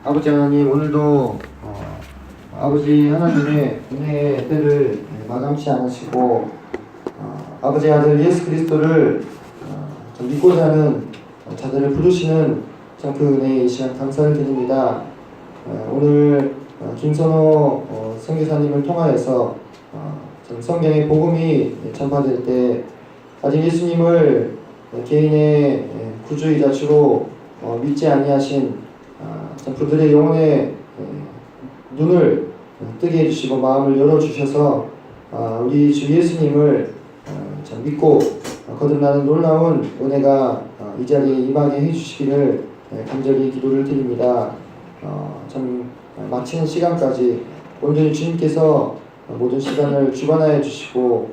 아버지 하나님, 오늘도 아버지 하나님의 은혜의 때를 마감치 않으시고 아버지 아들 예수 그리스도를 믿고자 하는 자들을 부르시는 참 그 은혜의 시간 감사를 드립니다. 오늘 김선호 선교사님을 통하여서 성경의 복음이 전파될 때 아직 예수님을 개인의 구주이자 주로 믿지 아니하신 그들의 영혼의 눈을 뜨게 해주시고 마음을 열어주셔서 우리 주 예수님을 참 믿고 거듭나는 놀라운 은혜가 이 자리에 임하게 해주시기를 간절히 기도를 드립니다. 참 마치는 시간까지 온전히 주님께서 모든 시간을 주관하여 주시고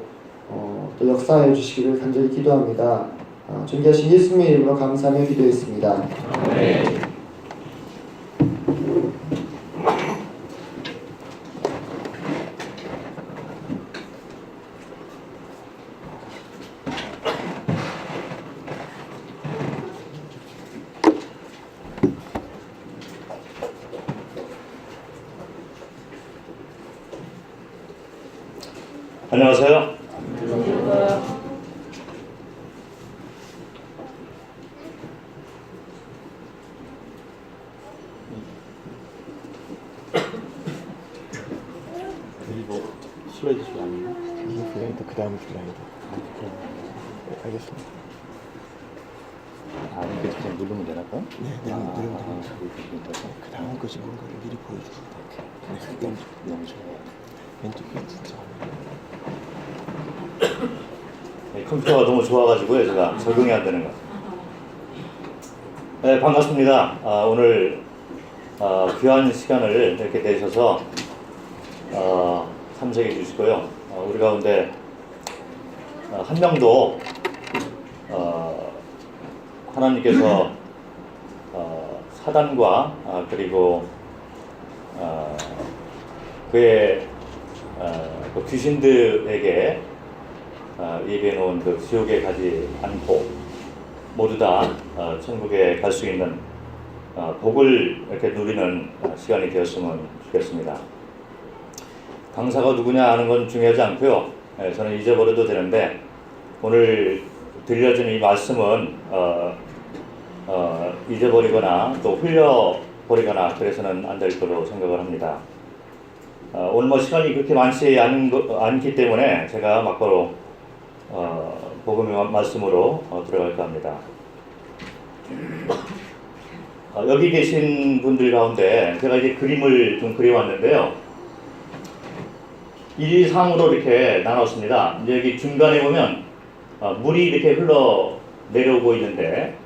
또 역사하여 주시기를 간절히 기도합니다. 존귀하신 예수님의 이름으로 감사하며 기도했습니다. 네. 안녕하세요. 그리고 슬라이드 수 아니에요? 이거 슬라이드 그 다음 슬라이드. 네, 알겠습니다. 이렇게 그냥 누르면 되나 봐요? 네, 누르면 됩니다. 그 다음 것이 뭔가를 미리 보여주겠다. 네, 너무 좋아요. 왼쪽이 진짜. 네, 컴퓨터가 너무 좋아가지고요, 제가 적응이 안 되는 것 같아요. 네, 반갑습니다. 오늘 귀한 시간을 이렇게 내셔서 참석해 주시고요. 우리 가운데 한 명도 하나님께서 사단과 그리고 그의 그 귀신들에게 예비해 놓은 그 지옥에 가지 않고 모두 다 천국에 갈 수 있는 복을 이렇게 누리는 시간이 되었으면 좋겠습니다. 강사가 누구냐 하는 건 중요하지 않고요. 저는 잊어버려도 되는데 오늘 들려주는 이 말씀은 잊어버리거나 또 흘려버리거나 그래서는 안 될 거로 생각을 합니다. 오늘 뭐 시간이 그렇게 많지 않기 때문에 제가 막바로 복음의 말씀으로 들어갈까 합니다. 여기 계신 분들 가운데 제가 이제 그림을 좀 그려왔는데요. 1, 2상으로 이렇게 나눴습니다. 이제 여기 중간에 보면 물이 이렇게 흘러 내려오고 있는데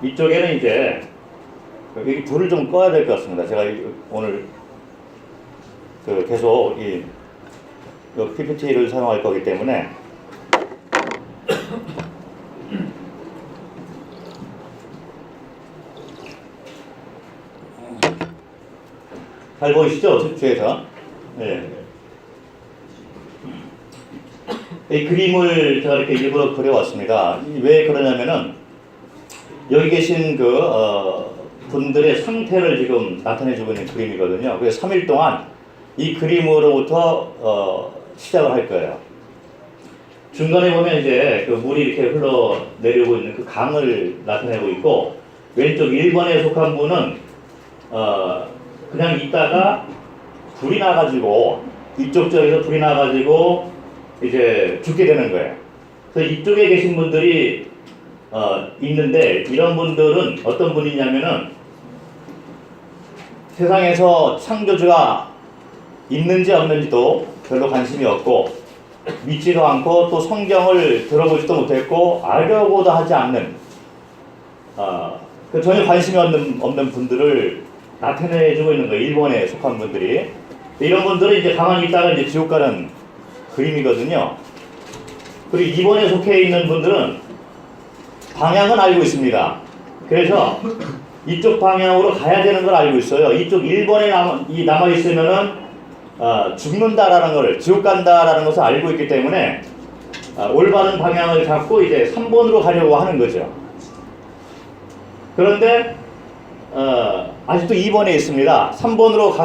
이쪽에는 이제 여기 불을 좀 꺼야 될 것 같습니다. 제가 오늘 계속 이 PPT를 사용할 거기 때문에 잘 보이시죠? 뒤에서. 네. 이 그림을 제가 이렇게 일부러 그려왔습니다. 왜 그러냐면은 여기 계신 분들의 상태를 지금 나타내주고 있는 그림이거든요. 그래서 3일 동안 이 그림으로부터 시작을 할 거예요. 중간에 보면 이제 그 물이 이렇게 흘러 내려오고 있는 그 강을 나타내고 있고, 왼쪽 1번에 속한 분은 그냥 있다가 불이 나가지고 이쪽 쪽에서 불이 나가지고 이제 죽게 되는 거예요. 그래서 이쪽에 계신 분들이 있는데, 이런 분들은 어떤 분이냐면은 세상에서 창조주가 있는지 없는지도 별로 관심이 없고 믿지도 않고 또 성경을 들어보지도 못했고 알려고도 하지 않는 전혀 관심이 없는 분들을 나타내주고 있는 거예요. 일본에 속한 분들이. 이런 분들은 이제 가만히 있다가 이제 지옥 가는 그림이거든요. 그리고 2번에 속해 있는 분들은 방향은 알고 있습니다. 그래서 이쪽 방향으로 가야 되는 걸 알고 있어요. 이쪽 1번에 남아있으면은 죽는다라는 걸, 지옥 간다라는 것을 알고 있기 때문에 올바른 방향을 잡고 이제 3번으로 가려고 하는 거죠. 그런데 아직도 2번에 있습니다. 3번으로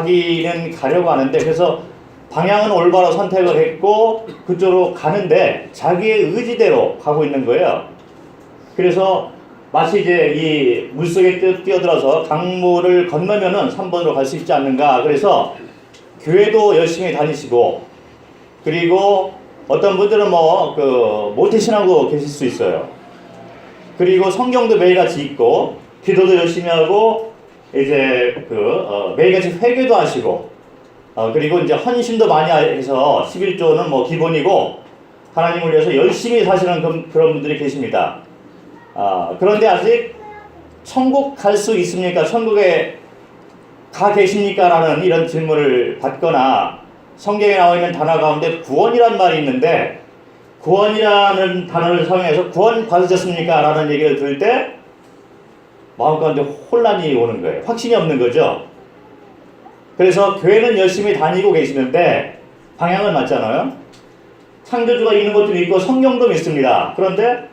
가려고 하는데, 그래서 방향은 올바로 선택을 했고 그쪽으로 가는데 자기의 의지대로 가고 있는 거예요. 그래서 마치 이제 이 물속에 뛰어들어서 강물을 건너면은 3번으로 갈 수 있지 않는가. 그래서 교회도 열심히 다니시고, 그리고 어떤 분들은 모태신앙도 계실 수 있어요. 그리고 성경도 매일같이 읽고, 기도도 열심히 하고, 이제 매일같이 회개도 하시고, 그리고 이제 헌신도 많이 해서 11조는 기본이고, 하나님을 위해서 열심히 사시는 그런 분들이 계십니다. 그런데 아직 천국 갈 수 있습니까? 천국에 가 계십니까? 라는 이런 질문을 받거나, 성경에 나와 있는 단어 가운데 구원이란 말이 있는데, 구원이라는 단어를 사용해서 구원 받으셨습니까? 라는 얘기를 들을 때 마음 가운데 혼란이 오는 거예요. 확신이 없는 거죠. 그래서 교회는 열심히 다니고 계시는데 방향은 맞잖아요. 창조주가 있는 것도 있고 성경도 믿습니다. 그런데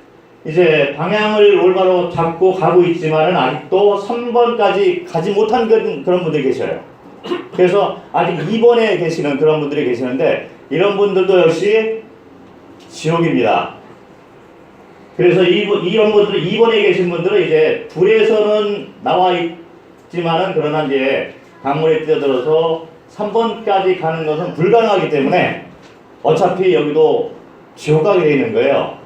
이제 방향을 올바로 잡고 가고 있지만은 아직도 3번까지 가지 못한 그런 분들이 계셔요. 그래서 아직 2번에 계시는 그런 분들이 계시는데, 이런 분들도 역시 지옥입니다. 그래서 이런 분들, 2번에 계신 분들은 이제 불에서는 나와 있지만은, 그러나 이제 강물에 뛰어들어서 3번까지 가는 것은 불가능하기 때문에 어차피 여기도 지옥 가게 되는 거예요.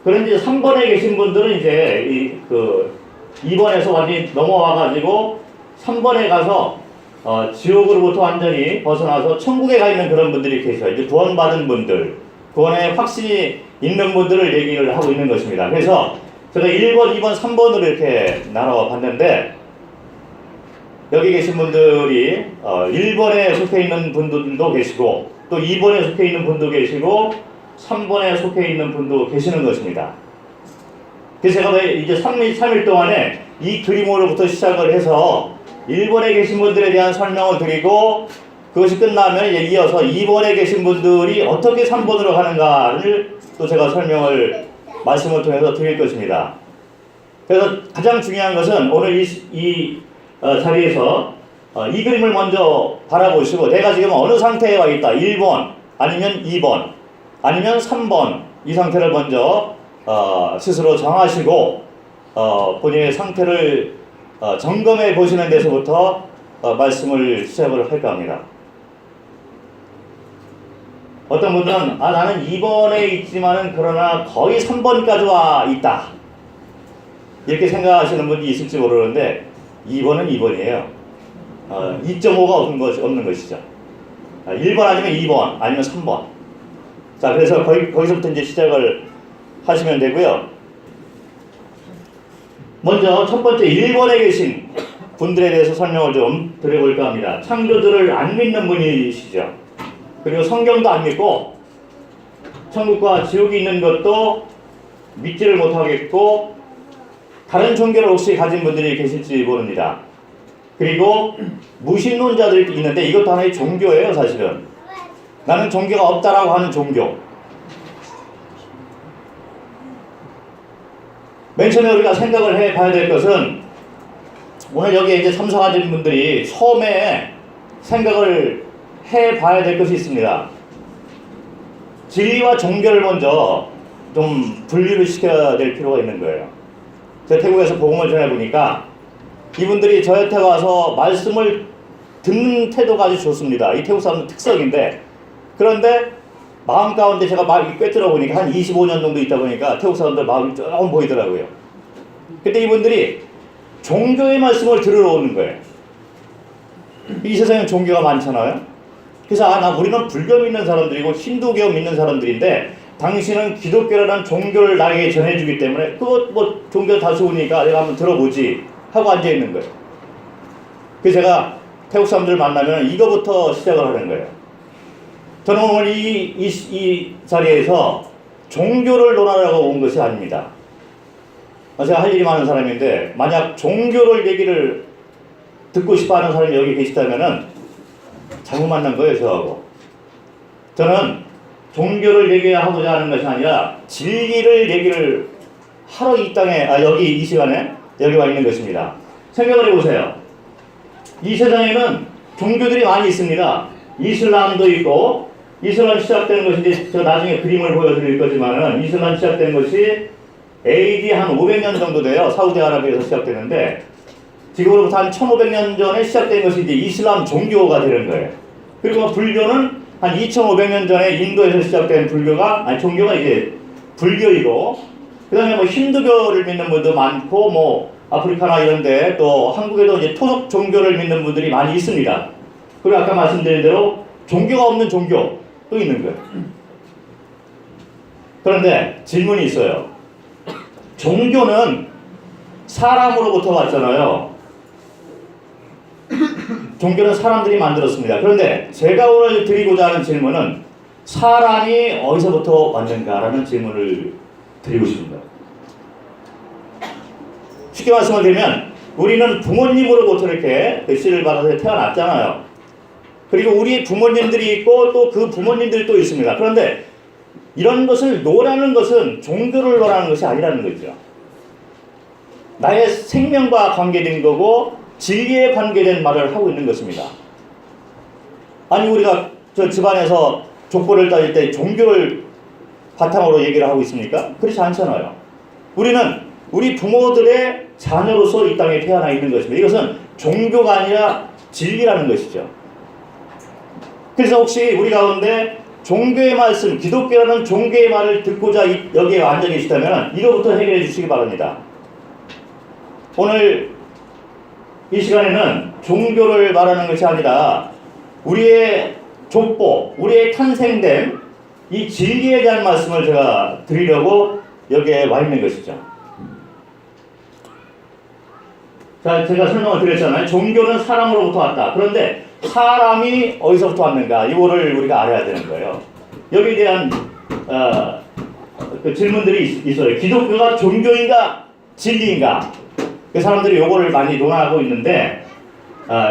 그런데 이제 3번에 계신 분들은 이제 2번에서 완전히 넘어와가지고 3번에 가서 지옥으로부터 완전히 벗어나서 천국에 가 있는 그런 분들이 계셔요. 이제 구원받은 분들, 구원에 확신이 있는 분들을 얘기를 하고 있는 것입니다. 그래서 제가 1번, 2번, 3번으로 이렇게 나눠 봤는데, 여기 계신 분들이 1번에 속해 있는 분들도 계시고, 또 2번에 속해 있는 분도 계시고, 3번에 속해 있는 분도 계시는 것입니다. 그래서 제가 이제 3일 동안에 이 그림으로부터 시작을 해서 1번에 계신 분들에 대한 설명을 드리고, 그것이 끝나면 이제 이어서 2번에 계신 분들이 어떻게 3번으로 가는가를 또 제가 말씀을 통해서 드릴 것입니다. 그래서 가장 중요한 것은 오늘 이 자리에서 이 그림을 먼저 바라보시고, 내가 지금 어느 상태에 와 있다. 1번, 아니면 2번, 아니면 3번, 이 상태를 먼저 스스로 정하시고 본인의 상태를 점검해 보시는 데서부터 말씀을 시작을 할까 합니다. 어떤 분들은 나는 2번에 있지만은 그러나 거의 3번까지 와 있다, 이렇게 생각하시는 분이 있을지 모르는데 2번은 2번이에요. 2.5가 없는 것이죠. 1번 아니면 2번 아니면 3번. 자, 그래서 거기서부터 이제 시작을 하시면 되고요. 먼저 첫 번째 1번에 계신 분들에 대해서 설명을 좀 드려볼까 합니다. 창조주를 안 믿는 분이시죠. 그리고 성경도 안 믿고 천국과 지옥이 있는 것도 믿지를 못하겠고, 다른 종교를 혹시 가진 분들이 계실지 모릅니다. 그리고 무신론자들이 있는데 이것도 하나의 종교예요. 사실은 나는 종교가 없다라고 하는 종교. 맨 처음에 우리가 생각을 해봐야 될 것은, 오늘 여기에 이제 참석하신 분들이 처음에 생각을 해봐야 될 것이 있습니다. 진리와 종교를 먼저 좀 분리를 시켜야 될 필요가 있는 거예요. 제가 태국에서 복음을 전해보니까 이분들이 저한테 와서 말씀을 듣는 태도가 아주 좋습니다. 이 태국 사람들 특성인데, 그런데 마음 가운데 제가 막 꿰뚫어 보니까 한 25년 정도 있다 보니까 태국 사람들 마음이 조금 보이더라고요. 그때 이분들이 종교의 말씀을 들으러 오는 거예요. 이 세상에 종교가 많잖아요. 그래서 우리는 불교 믿는 사람들이고 힌두교 믿는 사람들인데 당신은 기독교라는 종교를 나에게 전해주기 때문에 그거 종교 다 좋으니까 내가 한번 들어보지 하고 앉아있는 거예요. 그래서 제가 태국 사람들 만나면 이거부터 시작을 하는 거예요. 저는 오늘 이 자리에서 종교를 논하려고 온 것이 아닙니다. 제가 할 일이 많은 사람인데, 만약 종교를 얘기를 듣고 싶어하는 사람이 여기 계시다면은 잘못 만난 거예요, 저하고. 저는 종교를 얘기하고자 하는 것이 아니라 진리를 얘기를 하러 이 땅에, 여기 이 시간에 여기 와 있는 것입니다. 생각을 해보세요. 이 세상에는 종교들이 많이 있습니다. 이슬람도 있고, 이슬람 시작되는 것이 이제 저 나중에 그림을 보여드릴 거지만은 이슬람 시작된 것이 AD 한 500년 정도 돼요. 사우디아라비아에서 시작되는데 지금으로부터 한 1500년 전에 시작된 것이 이제 이슬람 종교가 되는 거예요. 그리고 불교는 한 2500년 전에 인도에서 시작된 불교가, 아니 종교가 이제 불교이고, 그 다음에 뭐 힌두교를 믿는 분도 많고, 뭐 아프리카나 이런데 또 한국에도 이제 토속 종교를 믿는 분들이 많이 있습니다. 그리고 아까 말씀드린 대로 종교가 없는 종교도 있는 거예요. 그런데 질문이 있어요. 종교는 사람으로부터 왔잖아요. 종교는 사람들이 만들었습니다. 그런데 제가 오늘 드리고자 하는 질문은 사람이 어디서부터 왔는가라는 질문을 드리고 싶습니다. 쉽게 말씀을 드리면 우리는 부모님으로부터 이렇게 씨를 받아서 태어났잖아요. 그리고 우리 부모님들이 있고 또 그 부모님들이 또 있습니다. 그런데 이런 것을 노라는 것은 종교를 노라는 것이 아니라는 거죠. 나의 생명과 관계된 거고 진리에 관계된 말을 하고 있는 것입니다. 아니 우리가 저 집안에서 족보를 따질 때 종교를 바탕으로 얘기를 하고 있습니까? 그렇지 않잖아요. 우리는 우리 부모들의 자녀로서 이 땅에 태어나 있는 것입니다. 이것은 종교가 아니라 진리라는 것이죠. 그래서 혹시 우리 가운데 종교의 말씀, 기독교라는 종교의 말을 듣고자 여기에 앉아 계시다면 이거부터 해결해 주시기 바랍니다. 오늘 이 시간에는 종교를 말하는 것이 아니라 우리의 족보, 우리의 탄생됨, 이 진리에 대한 말씀을 제가 드리려고 여기에 와 있는 것이죠. 자, 제가 설명을 드렸잖아요. 종교는 사람으로부터 왔다. 그런데 사람이 어디서부터 왔는가? 이거를 우리가 알아야 되는 거예요. 여기에 대한 그 질문들이 있어요. 기독교가 종교인가? 진리인가? 그 사람들이 요거를 많이 논하고 있는데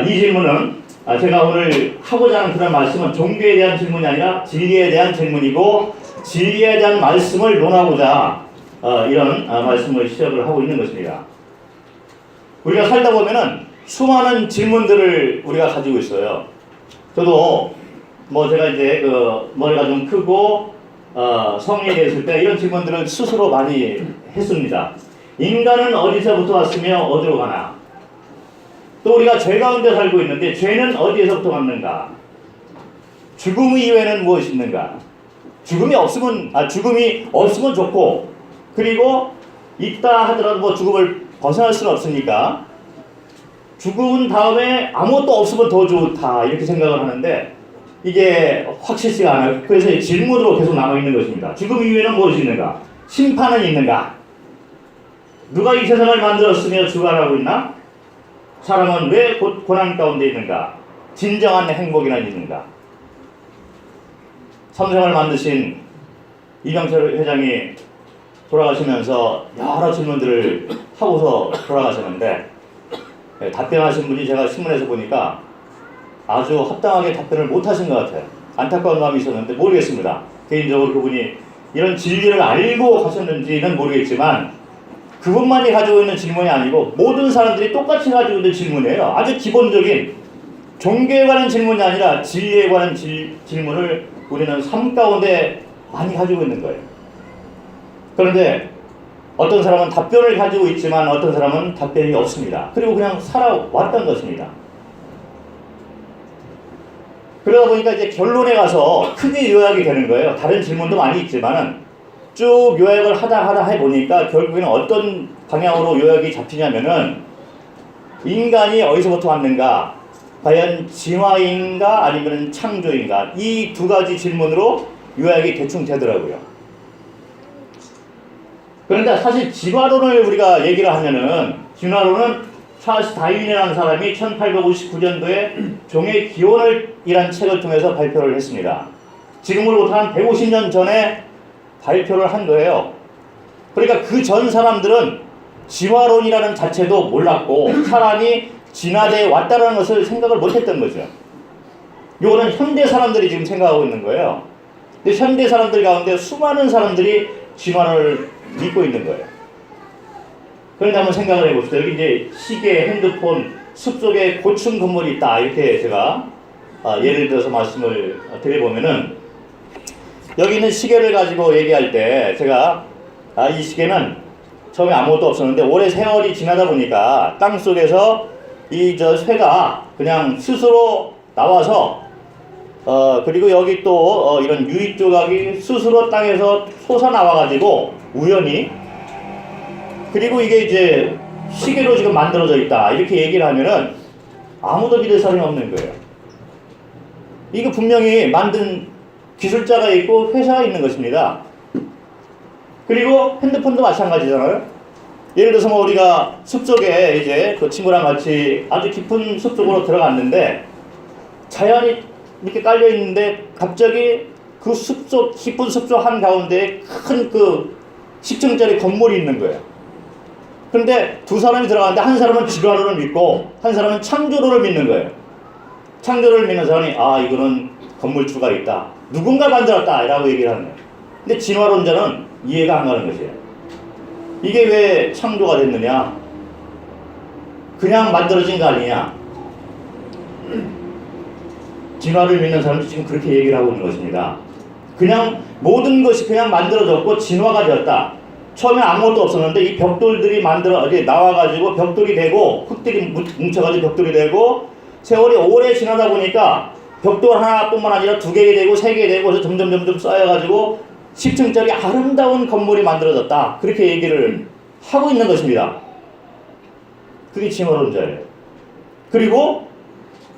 이 질문은 제가 오늘 하고자 하는 그런 말씀은 종교에 대한 질문이 아니라 진리에 대한 질문이고 진리에 대한 말씀을 논하고자 이런 말씀을 시작을 하고 있는 것입니다. 우리가 살다 보면은 수많은 질문들을 우리가 가지고 있어요. 저도 뭐 제가 이제 그 머리가 좀 크고 성인이 됐을 때 이런 질문들을 스스로 많이 했습니다. 인간은 어디서부터 왔으며 어디로 가나? 또 우리가 죄 가운데 살고 있는데 죄는 어디에서부터 왔는가? 죽음 이외에는 무엇이 있는가? 죽음이 없으면 좋고, 그리고 있다 하더라도 뭐 죽음을 벗어날 수는 없으니까 죽은 다음에 아무것도 없으면 더 좋다 이렇게 생각을 하는데 이게 확실치가 않아요. 그래서 질문으로 계속 남아있는 것입니다. 죽음 이외에는 무엇이 있는가? 심판은 있는가? 누가 이 세상을 만들었으며 주관하고 있나? 사람은 왜 고난 가운데 있는가? 진정한 행복이란 있는가? 삼성을 만드신 이병철 회장이 돌아가시면서 여러 질문들을 하고서 돌아가셨는데 답변하신 분이 제가 신문에서 보니까 아주 합당하게 답변을 못하신 것 같아요. 안타까운 마음이 있었는데 모르겠습니다. 개인적으로 그분이 이런 진리를 알고 가셨는지는 모르겠지만 그분만이 가지고 있는 질문이 아니고 모든 사람들이 똑같이 가지고 있는 질문이에요. 아주 기본적인 종교에 관한 질문이 아니라 진리에 관한 질문을 우리는 삶 가운데 많이 가지고 있는 거예요. 그런데 어떤 사람은 답변을 가지고 있지만 어떤 사람은 답변이 없습니다. 그리고 그냥 살아왔던 것입니다. 그러다 보니까 이제 결론에 가서 크게 요약이 되는 거예요. 다른 질문도 많이 있지만은 쭉 요약을 하다 해보니까 결국에는 어떤 방향으로 요약이 잡히냐면은 인간이 어디서부터 왔는가? 과연 진화인가 아니면 창조인가? 이 두 가지 질문으로 요약이 대충 되더라고요. 그런데 사실 진화론을 우리가 얘기를 하면은 진화론은 찰스 다윈이라는 사람이 1859년도에 종의 기원이라는 책을 통해서 발표를 했습니다. 지금으로부터 한 150년 전에 발표를 한 거예요. 그러니까 그 전 사람들은 진화론이라는 자체도 몰랐고 사람이 진화되어 왔다는 것을 생각을 못했던 거죠. 이거는 현대 사람들이 지금 생각하고 있는 거예요. 근데 현대 사람들 가운데 수많은 사람들이 진화를 믿고 있는 거예요. 그런데 한번 생각을 해봅시다. 여기 이제 시계, 핸드폰, 숲속에 고층 건물이 있다. 이렇게 제가 예를 들어서 말씀을 드려보면은 여기 있는 시계를 가지고 얘기할 때 제가 이 시계는 처음에 아무것도 없었는데 오래 세월이 지나다 보니까 땅 속에서 이 쇠가 그냥 스스로 나와서 그리고 여기 또 이런 유리 조각이 스스로 땅에서 솟아 나와가지고 우연히 그리고 이게 이제 시계로 지금 만들어져 있다 이렇게 얘기를 하면은 아무도 믿을 사람이 없는 거예요. 이거 분명히 만든 기술자가 있고 회사가 있는 것입니다. 그리고 핸드폰도 마찬가지잖아요. 예를 들어서 뭐 우리가 숲속에 이제 그 친구랑 같이 아주 깊은 숲속으로 들어갔는데 자연이 이렇게 깔려 있는데 갑자기 그 숲속 깊은 숲속 한 가운데 큰 그 10층짜리 건물이 있는 거예요. 그런데 두 사람이 들어갔는데 한 사람은 진화론을 믿고 한 사람은 창조론을 믿는 거예요. 창조를 믿는 사람이 이거는 건물주가 있다. 누군가 만들었다 라고 얘기를 하는 거예요. 근데 진화론자는 이해가 안 가는 것이에요. 이게 왜 창조가 됐느냐? 그냥 만들어진 거 아니냐? 진화를 믿는 사람이 지금 그렇게 얘기를 하고 있는 것입니다. 그냥 모든 것이 그냥 만들어졌고 진화가 되었다. 처음에 아무것도 없었는데 이 벽돌들이 나와가지고 벽돌이 되고 흙들이 뭉쳐가지고 벽돌이 되고 세월이 오래 지나다 보니까 벽돌 하나뿐만 아니라 2개 되고 3개 되고 그래서 점점 쌓여가지고 10층짜리 아름다운 건물이 만들어졌다. 그렇게 얘기를 하고 있는 것입니다. 그게 진화론자예요. 그리고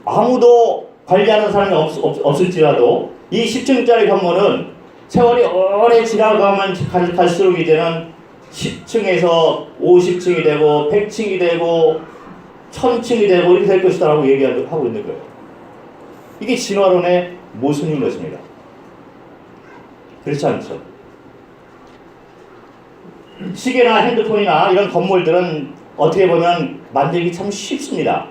아무도 관리하는 사람이 없을지라도 이 10층짜리 건물은 세월이 오래 지나가면 갈수록 이제는 10층에서 50층이 되고 100층이 되고 1000층이 되고 이렇게 될 것이다 라고 얘기하고 있는 거예요. 이게 진화론의 모순인 것입니다. 그렇지 않죠. 시계나 핸드폰이나 이런 건물들은 어떻게 보면 만들기 참 쉽습니다.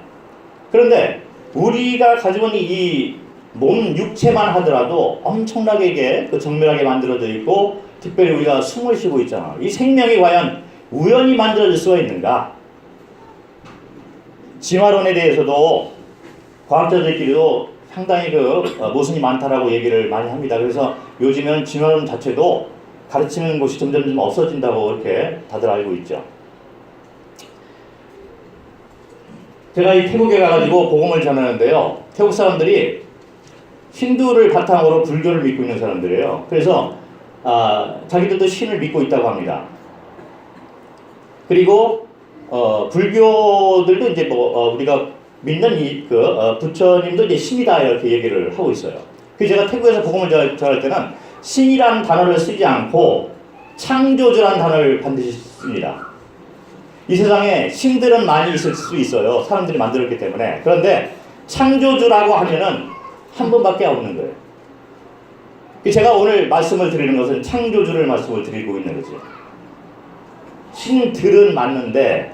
그런데 우리가 가지고 있는 이 몸 육체만 하더라도 엄청나게 이게 정밀하게 만들어져 있고 특별히 우리가 숨을 쉬고 있잖아. 이 생명이 과연 우연히 만들어질 수가 있는가? 진화론에 대해서도 과학자들끼리도 상당히 모순이 많다라고 얘기를 많이 합니다. 그래서 요즘은 진화론 자체도 가르치는 곳이 점점 없어진다고 이렇게 다들 알고 있죠. 제가 이 태국에 가가지고 복음을 전하는데요. 태국 사람들이 힌두를 바탕으로 불교를 믿고 있는 사람들이에요. 그래서 자기들도 신을 믿고 있다고 합니다. 그리고 불교들도 이제 우리가 믿는 부처님도 이제 신이다 이렇게 얘기를 하고 있어요. 그래서 제가 태국에서 복음을 전할 때는 신이라는 단어를 쓰지 않고 창조주라는 단어를 반드시 씁니다. 이 세상에 신들은 많이 있을 수 있어요. 사람들이 만들었기 때문에. 그런데 창조주라고 하면은 한 번밖에 없는 거예요. 제가 오늘 말씀을 드리는 것은 창조주를 말씀을 드리고 있는 거죠. 신들은 맞는데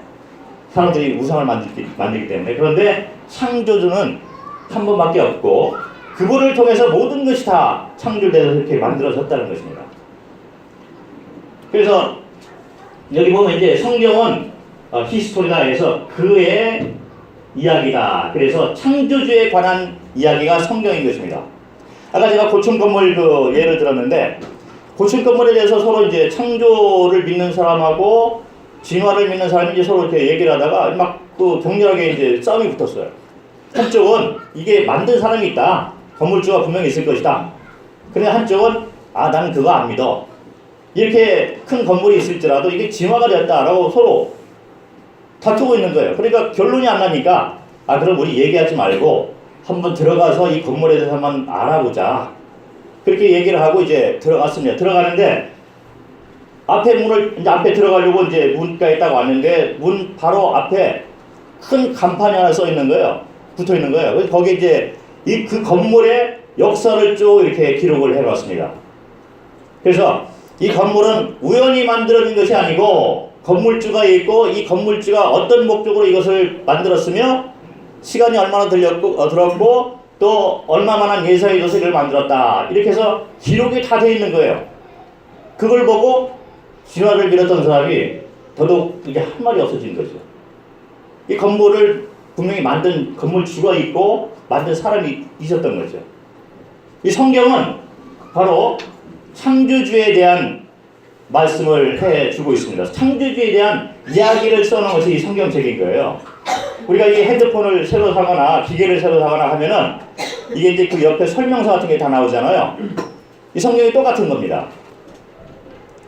사람들이 우상을 만들기 때문에. 그런데 창조주는 한 번밖에 없고 그분을 통해서 모든 것이 다 창조돼서 이렇게 만들어졌다는 것입니다. 그래서 여기 보면 이제 성경은 히스토리다에서 그의 이야기다. 그래서 창조주에 관한 이야기가 성경인 것입니다. 아까 제가 고층 건물 예를 들었는데 고층 건물에 대해서 서로 이제 창조를 믿는 사람하고 진화를 믿는 사람이 이제 서로 이렇게 얘기를 하다가 막 격렬하게 이제 싸움이 붙었어요. 한쪽은 이게 만든 사람이 있다. 건물주가 분명히 있을 것이다. 그런데 한쪽은 나는 그거 안 믿어. 이렇게 큰 건물이 있을지라도 이게 진화가 되었다라고 서로 다투고 있는 거예요. 그러니까 결론이 안 나니까 그럼 우리 얘기하지 말고 한번 들어가서 이 건물에 대해서 한번 알아보자. 그렇게 얘기를 하고 이제 들어갔습니다. 들어가는데 앞에 들어가려고 이제 문가에 딱 왔는데 문 바로 앞에 큰 간판이 하나 써 있는 거예요. 붙어 있는 거예요. 그래서 거기 이제 그 건물의 역사를 쭉 이렇게 기록을 해봤습니다. 그래서 이 건물은 우연히 만들어진 것이 아니고 건물주가 있고 이 건물주가 어떤 목적으로 이것을 만들었으며 시간이 얼마나 들었고 또 얼마만한 예산이 있어서 이걸 만들었다. 이렇게 해서 기록이 다 돼 있는 거예요. 그걸 보고 진화를 믿었던 사람이 더더욱 이게 한 말이 없어진 거죠. 이 건물을 분명히 만든 건물주가 있고 만든 사람이 있었던 거죠. 이 성경은 바로 창조주에 대한 말씀을 해주고 있습니다. 창조주에 대한 이야기를 써놓은 것이 이 성경책인 거예요. 우리가 이 핸드폰을 새로 사거나 기계를 새로 사거나 하면은 이게 이제 그 옆에 설명서 같은 게 다 나오잖아요. 이 성경이 똑같은 겁니다.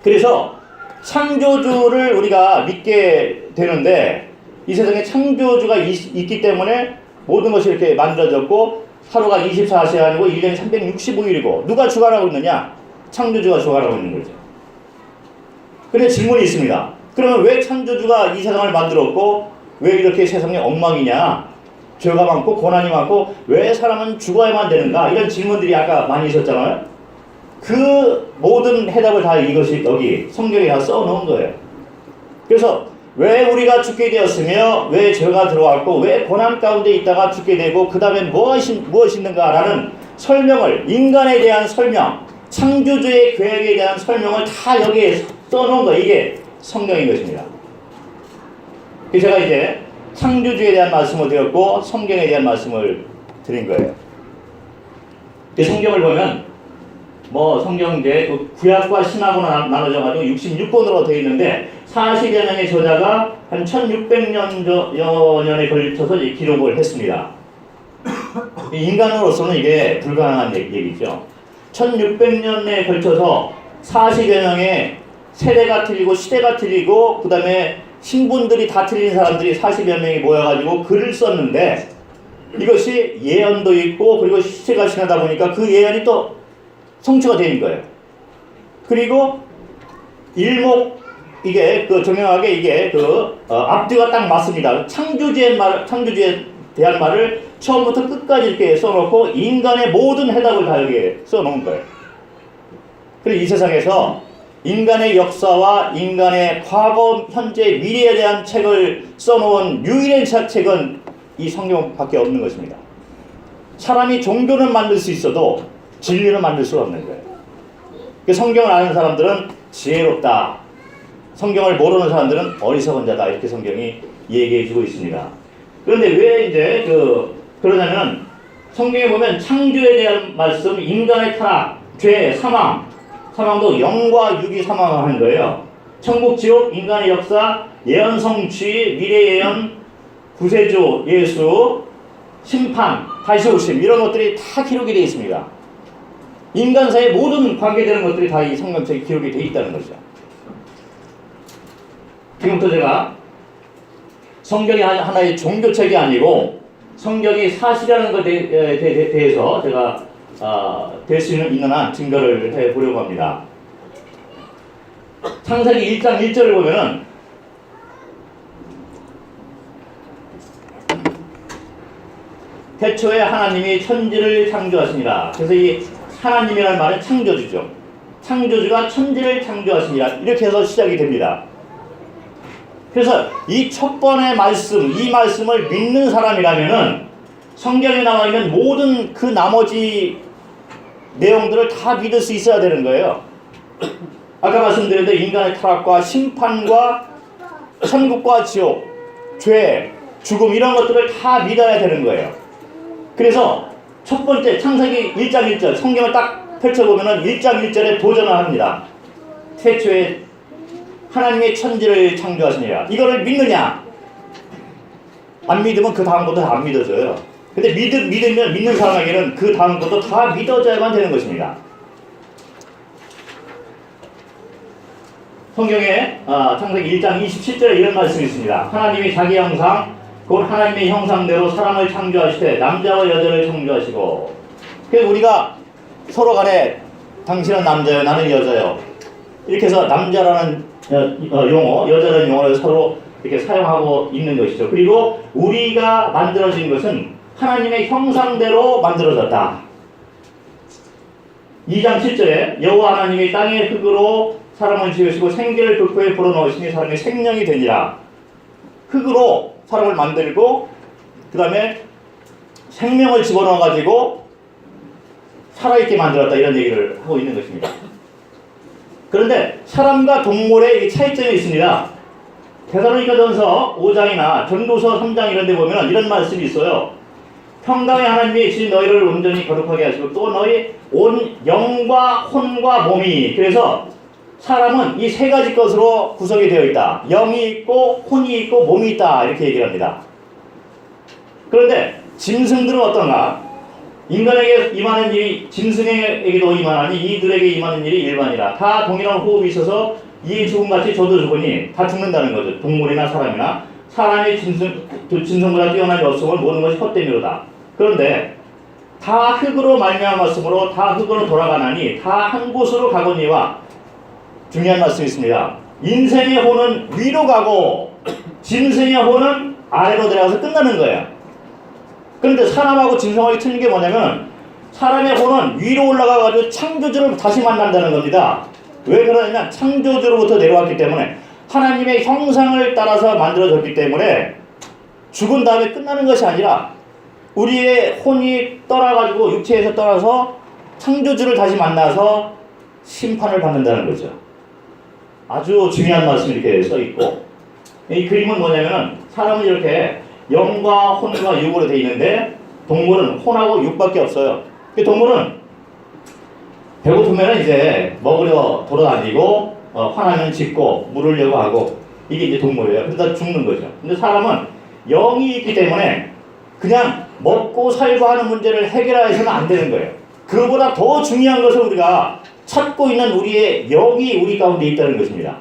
그래서 창조주를 우리가 믿게 되는데 이 세상에 창조주가 있기 때문에 모든 것이 이렇게 만들어졌고 하루가 24시간이고 1년이 365일이고 누가 주관하고 있느냐? 창조주가 주관하고 있는 거죠. 그런데 질문이 있습니다. 그러면 왜 창조주가 이 세상을 만들었고 왜 이렇게 세상이 엉망이냐? 죄가 많고 고난이 많고 왜 사람은 죽어야만 되는가? 이런 질문들이 아까 많이 있었잖아요. 그 모든 해답을 다 이것이 여기 성경에 다 써놓은 거예요. 그래서 왜 우리가 죽게 되었으며 왜 죄가 들어왔고 왜 고난 가운데 있다가 죽게 되고 그 다음에 무엇이 있는가라는 설명을 인간에 대한 설명 창조주의 계획에 대한 설명을 다 여기에 써놓은 거 이게 성경인 것입니다. 그래서 제가 이제 창조주에 대한 말씀을 드렸고 성경에 대한 말씀을 드린 거예요. 그 성경을 보면 뭐 성경 이제 구약과 신약으로 나눠져 가지고 66권으로 되어 있는데 40여 명의 저자가 한 1600여 년에 걸쳐서 기록을 했습니다. 인간으로서는 이게 불가능한 얘기죠. 1600년에 걸쳐서 40여 명의 세대가 틀리고 시대가 틀리고 그 다음에 신분들이 다 틀린 사람들이 40여 명이 모여가지고 글을 썼는데 이것이 예언도 있고 그리고 시대가 지나다 보니까 그 예언이 또 성취가 되는 거예요. 그리고 이게 정형하게 이게 앞뒤가 딱 맞습니다. 창조주에 대한 말을 처음부터 끝까지 이렇게 써놓고 인간의 모든 해답을 다 여기에 써놓은 거예요. 그리고 이 세상에서 인간의 역사와 인간의 과거, 현재, 미래에 대한 책을 써놓은 유일한 책은 이 성경밖에 없는 것입니다. 사람이 종교는 만들 수 있어도 진리는 만들 수가 없는 거예요. 성경을 아는 사람들은 지혜롭다. 성경을 모르는 사람들은 어리석은 자다. 이렇게 성경이 얘기해 주고 있습니다. 그런데 왜 이제 그러냐면 성경에 보면 창조에 대한 말씀, 인간의 타락, 죄, 사망도 영과 육이 사망하는 거예요. 천국, 지옥, 인간의 역사, 예언 성취, 미래 예언, 구세주, 예수, 심판, 다시 오심 이런 것들이 다 기록이 되어 있습니다. 인간사의 모든 관계되는 것들이 다 이 성경책에 기록이 되어 있다는 것이죠. 지금부터 제가 성경이 하나의 종교책이 아니고 성경이 사실이라는 것에 대해서 제가 될 수 있는 한 증거를 해보려고 합니다. 창세기 1장 1절을 보면은 태초에 하나님이 천지를 창조하시니라. 그래서 이 하나님이라는 말은 창조주죠. 창조주가 천지를 창조하시니라. 이렇게 해서 시작이 됩니다. 그래서 이 첫 번의 말씀, 이 말씀을 믿는 사람이라면은 성경에 나와 있는 모든 그 나머지 내용들을 다 믿을 수 있어야 되는 거예요. 아까 말씀드린 대로 인간의 타락과 심판과 천국과 지옥, 죄, 죽음 이런 것들을 다 믿어야 되는 거예요. 그래서 첫 번째 창세기 1장 1절 성경을 딱 펼쳐보면 1장 1절에 도전을 합니다. 태초에 하나님의 천지를 창조하시니라. 이거를 믿느냐? 안 믿으면 그 다음 것도 다 안 믿어져요. 근데 믿는 사람에게는 그 다음 것도 다 믿어져야만 되는 것입니다. 성경에 창세기 1장 27절에 이런 말씀이 있습니다. 하나님이 자기 형상 곧 하나님의 형상대로 사람을 창조하시되 남자와 여자를 창조하시고. 그래서 우리가 서로 간에 당신은 남자요 나는 여자요 이렇게 해서 남자라는 용어 여자라는 용어를 서로 이렇게 사용하고 있는 것이죠. 그리고 우리가 만들어진 것은 하나님의 형상대로 만들어졌다. 2장 7절에 여호와 하나님이 땅의 흙으로 사람을 지으시고 생기를 그 코에 불어넣으시니 사람이 생명이 되니라. 흙으로 사람을 만들고 그 다음에 생명을 집어넣어 가지고 살아있게 만들었다 이런 얘기를 하고 있는 것입니다. 그런데 사람과 동물의 차이점이 있습니다. 데살로니가전서 5장이나 전도서 3장 이런 데 보면 이런 말씀이 있어요. 평강의 하나님이 신 너희를 온전히 거룩하게 하시고 또 너희 온 영과 혼과 몸이, 그래서 사람은 이 세 가지 것으로 구성이 되어 있다. 영이 있고 혼이 있고 몸이 있다, 이렇게 얘기를 합니다. 그런데 짐승들은 어떤가? 인간에게 임하는 일이 짐승에게도 임하나니 이들에게 임하는 일이 일반이라. 다 동일한 호흡이 있어서 이 죽음같이 저도 죽으니 다 죽는다는 거죠. 동물이나 사람이나. 사람이 짐승보다 뛰어난 여성을 모든 것이 헛되미로다. 그런데 다 흙으로 말미암았으므로 다 흙으로 돌아가나니 다 한 곳으로 가거니와. 중요한 말씀이 있습니다. 인생의 혼은 위로 가고 짐승의 혼은 아래로 내려가서 끝나는 거예요. 그런데 사람하고 짐승하고 틀린 게 뭐냐면 사람의 혼은 위로 올라가가지고 창조주를 다시 만난다는 겁니다. 왜 그러냐면 창조주로부터 내려왔기 때문에, 하나님의 형상을 따라서 만들어졌기 때문에 죽은 다음에 끝나는 것이 아니라 우리의 혼이 떠나가지고 육체에서 떠나서 창조주를 다시 만나서 심판을 받는다는 거죠. 아주 중요한 말씀이 이렇게 써 있고, 이 그림은 뭐냐면은 사람은 이렇게 영과 혼과 육으로 되어 있는데 동물은 혼하고 육밖에 없어요. 동물은 배고프면 이제 먹으려 돌아다니고 화나면 짖고 물으려고 하고, 이게 이제 동물이에요. 그러다 죽는 거죠. 근데 사람은 영이 있기 때문에 그냥 먹고 살고 하는 문제를 해결해서는 안 되는 거예요. 그보다 더 중요한 것을 우리가 찾고 있는 우리의 영이 우리 가운데 있다는 것입니다.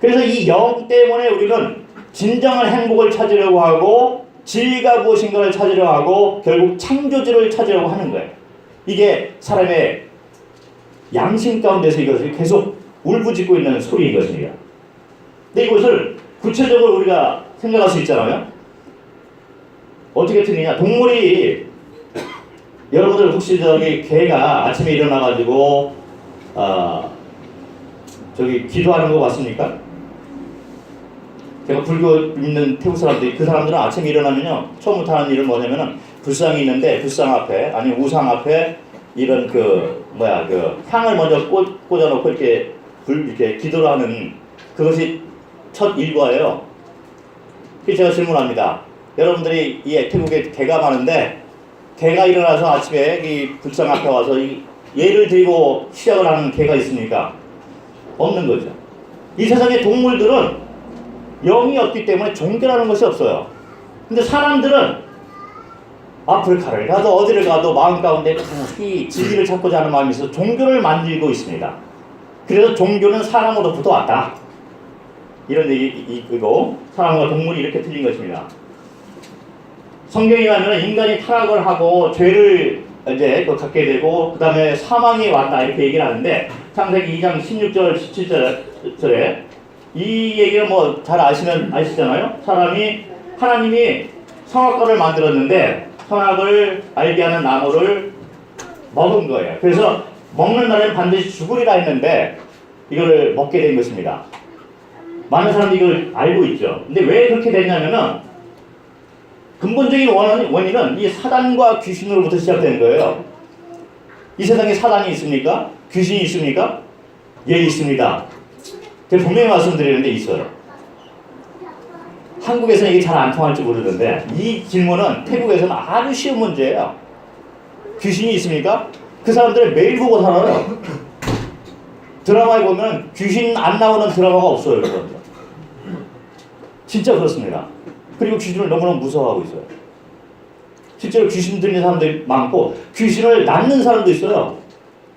그래서 이 영 때문에 우리는 진정한 행복을 찾으려고 하고 진리가 무엇인가를 찾으려고 하고 결국 창조주를 찾으려고 하는 거예요. 이게 사람의 양심 가운데서 이것을 계속 울부짖고 있는 소리인 것입니다. 근데 이것을 구체적으로 우리가 생각할 수 있잖아요. 어떻게 틀리냐? 동물이, 여러분들 혹시 개가 아침에 일어나가지고 기도하는 거 봤습니까? 제가 불교 믿는 태국 사람들이, 그 사람들은 아침에 일어나면요 처음부터 하는 일은 뭐냐면은 불상이 있는데 불상 앞에 아니면 우상 앞에 이런 향을 먼저 꽂아놓고 이렇게 이렇게 기도를 하는, 그것이 첫 일과예요. 그래서 제가 질문합니다. 여러분들이 이 태국에 개가 많은데 개가 일어나서 아침에 이 불상 앞에 와서 예를 드리고 시작을 하는 개가 있습니까? 없는 거죠. 이 세상의 동물들은 영이 없기 때문에 종교라는 것이 없어요. 근데 사람들은 아프리카를 가도 어디를 가도 마음 가운데 이 진리를 찾고자 하는 마음이 있어서 종교를 만들고 있습니다. 그래서 종교는 사람으로부터 왔다, 이런 얘기이고, 사람과 동물이 이렇게 틀린 것입니다. 성경에 가면 인간이 타락을 하고 죄를 이제 갖게 되고 그 다음에 사망이 왔다, 이렇게 얘기를 하는데 창세기 2장 16절 17절에 이 얘기를 뭐 잘 아시잖아요. 하나님이 선악과를 만들었는데 선악을 알게 하는 나무를 먹은 거예요. 그래서 먹는 날에는 반드시 죽으리라 했는데 이거를 먹게 된 것입니다. 많은 사람들이 이걸 알고 있죠. 근데 왜 그렇게 됐냐면은 근본적인 원인은 이 사단과 귀신으로부터 시작되는 거예요. 이 세상에 사단이 있습니까? 귀신이 있습니까? 예, 있습니다. 제가 분명히 말씀드리는데 있어요. 한국에서는 이게 잘 안 통할지 모르는데 이 질문은 태국에서는 아주 쉬운 문제예요. 귀신이 있습니까? 그 사람들은 매일 보고 살아요. 드라마에 보면 귀신 안 나오는 드라마가 없어요. 여러분. 진짜 그렇습니다. 그리고 귀신을 너무너무 무서워하고 있어요. 실제로 귀신 들린 사람들이 많고 귀신을 낳는 사람도 있어요.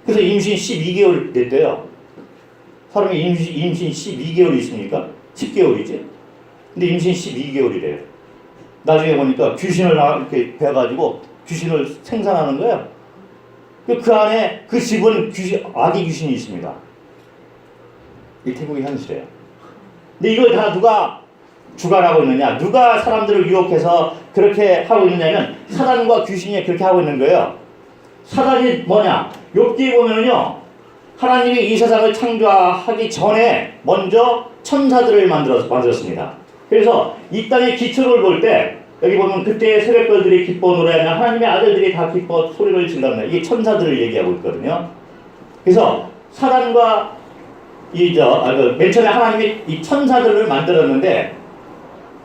그래서 임신 12개월 됐대요. 사람이 임신 12개월이 있습니까? 10개월이지. 근데 임신 12개월이래요. 나중에 보니까 귀신을 이렇게 배가지고 귀신을 생산하는 거예요. 그 안에 그 집은 아기 귀신이 있습니다. 이 태국의 현실이에요. 근데 이걸 다 누가 주관하고 있느냐? 누가 사람들을 유혹해서 그렇게 하고 있느냐면 사단과 귀신이 그렇게 하고 있는 거예요. 사단이 뭐냐? 욥기에 보면은요, 하나님이 이 세상을 창조하기 전에 먼저 천사들을 만들었습니다. 그래서 이 땅의 기초를 볼 때 여기 보면 그때의 새벽별들이 기뻐 노래하며 하나님의 아들들이 다 기뻐 소리를 질렀네. 이게 천사들을 얘기하고 있거든요. 그래서 사단과 맨 처음에 하나님이 이 천사들을 만들었는데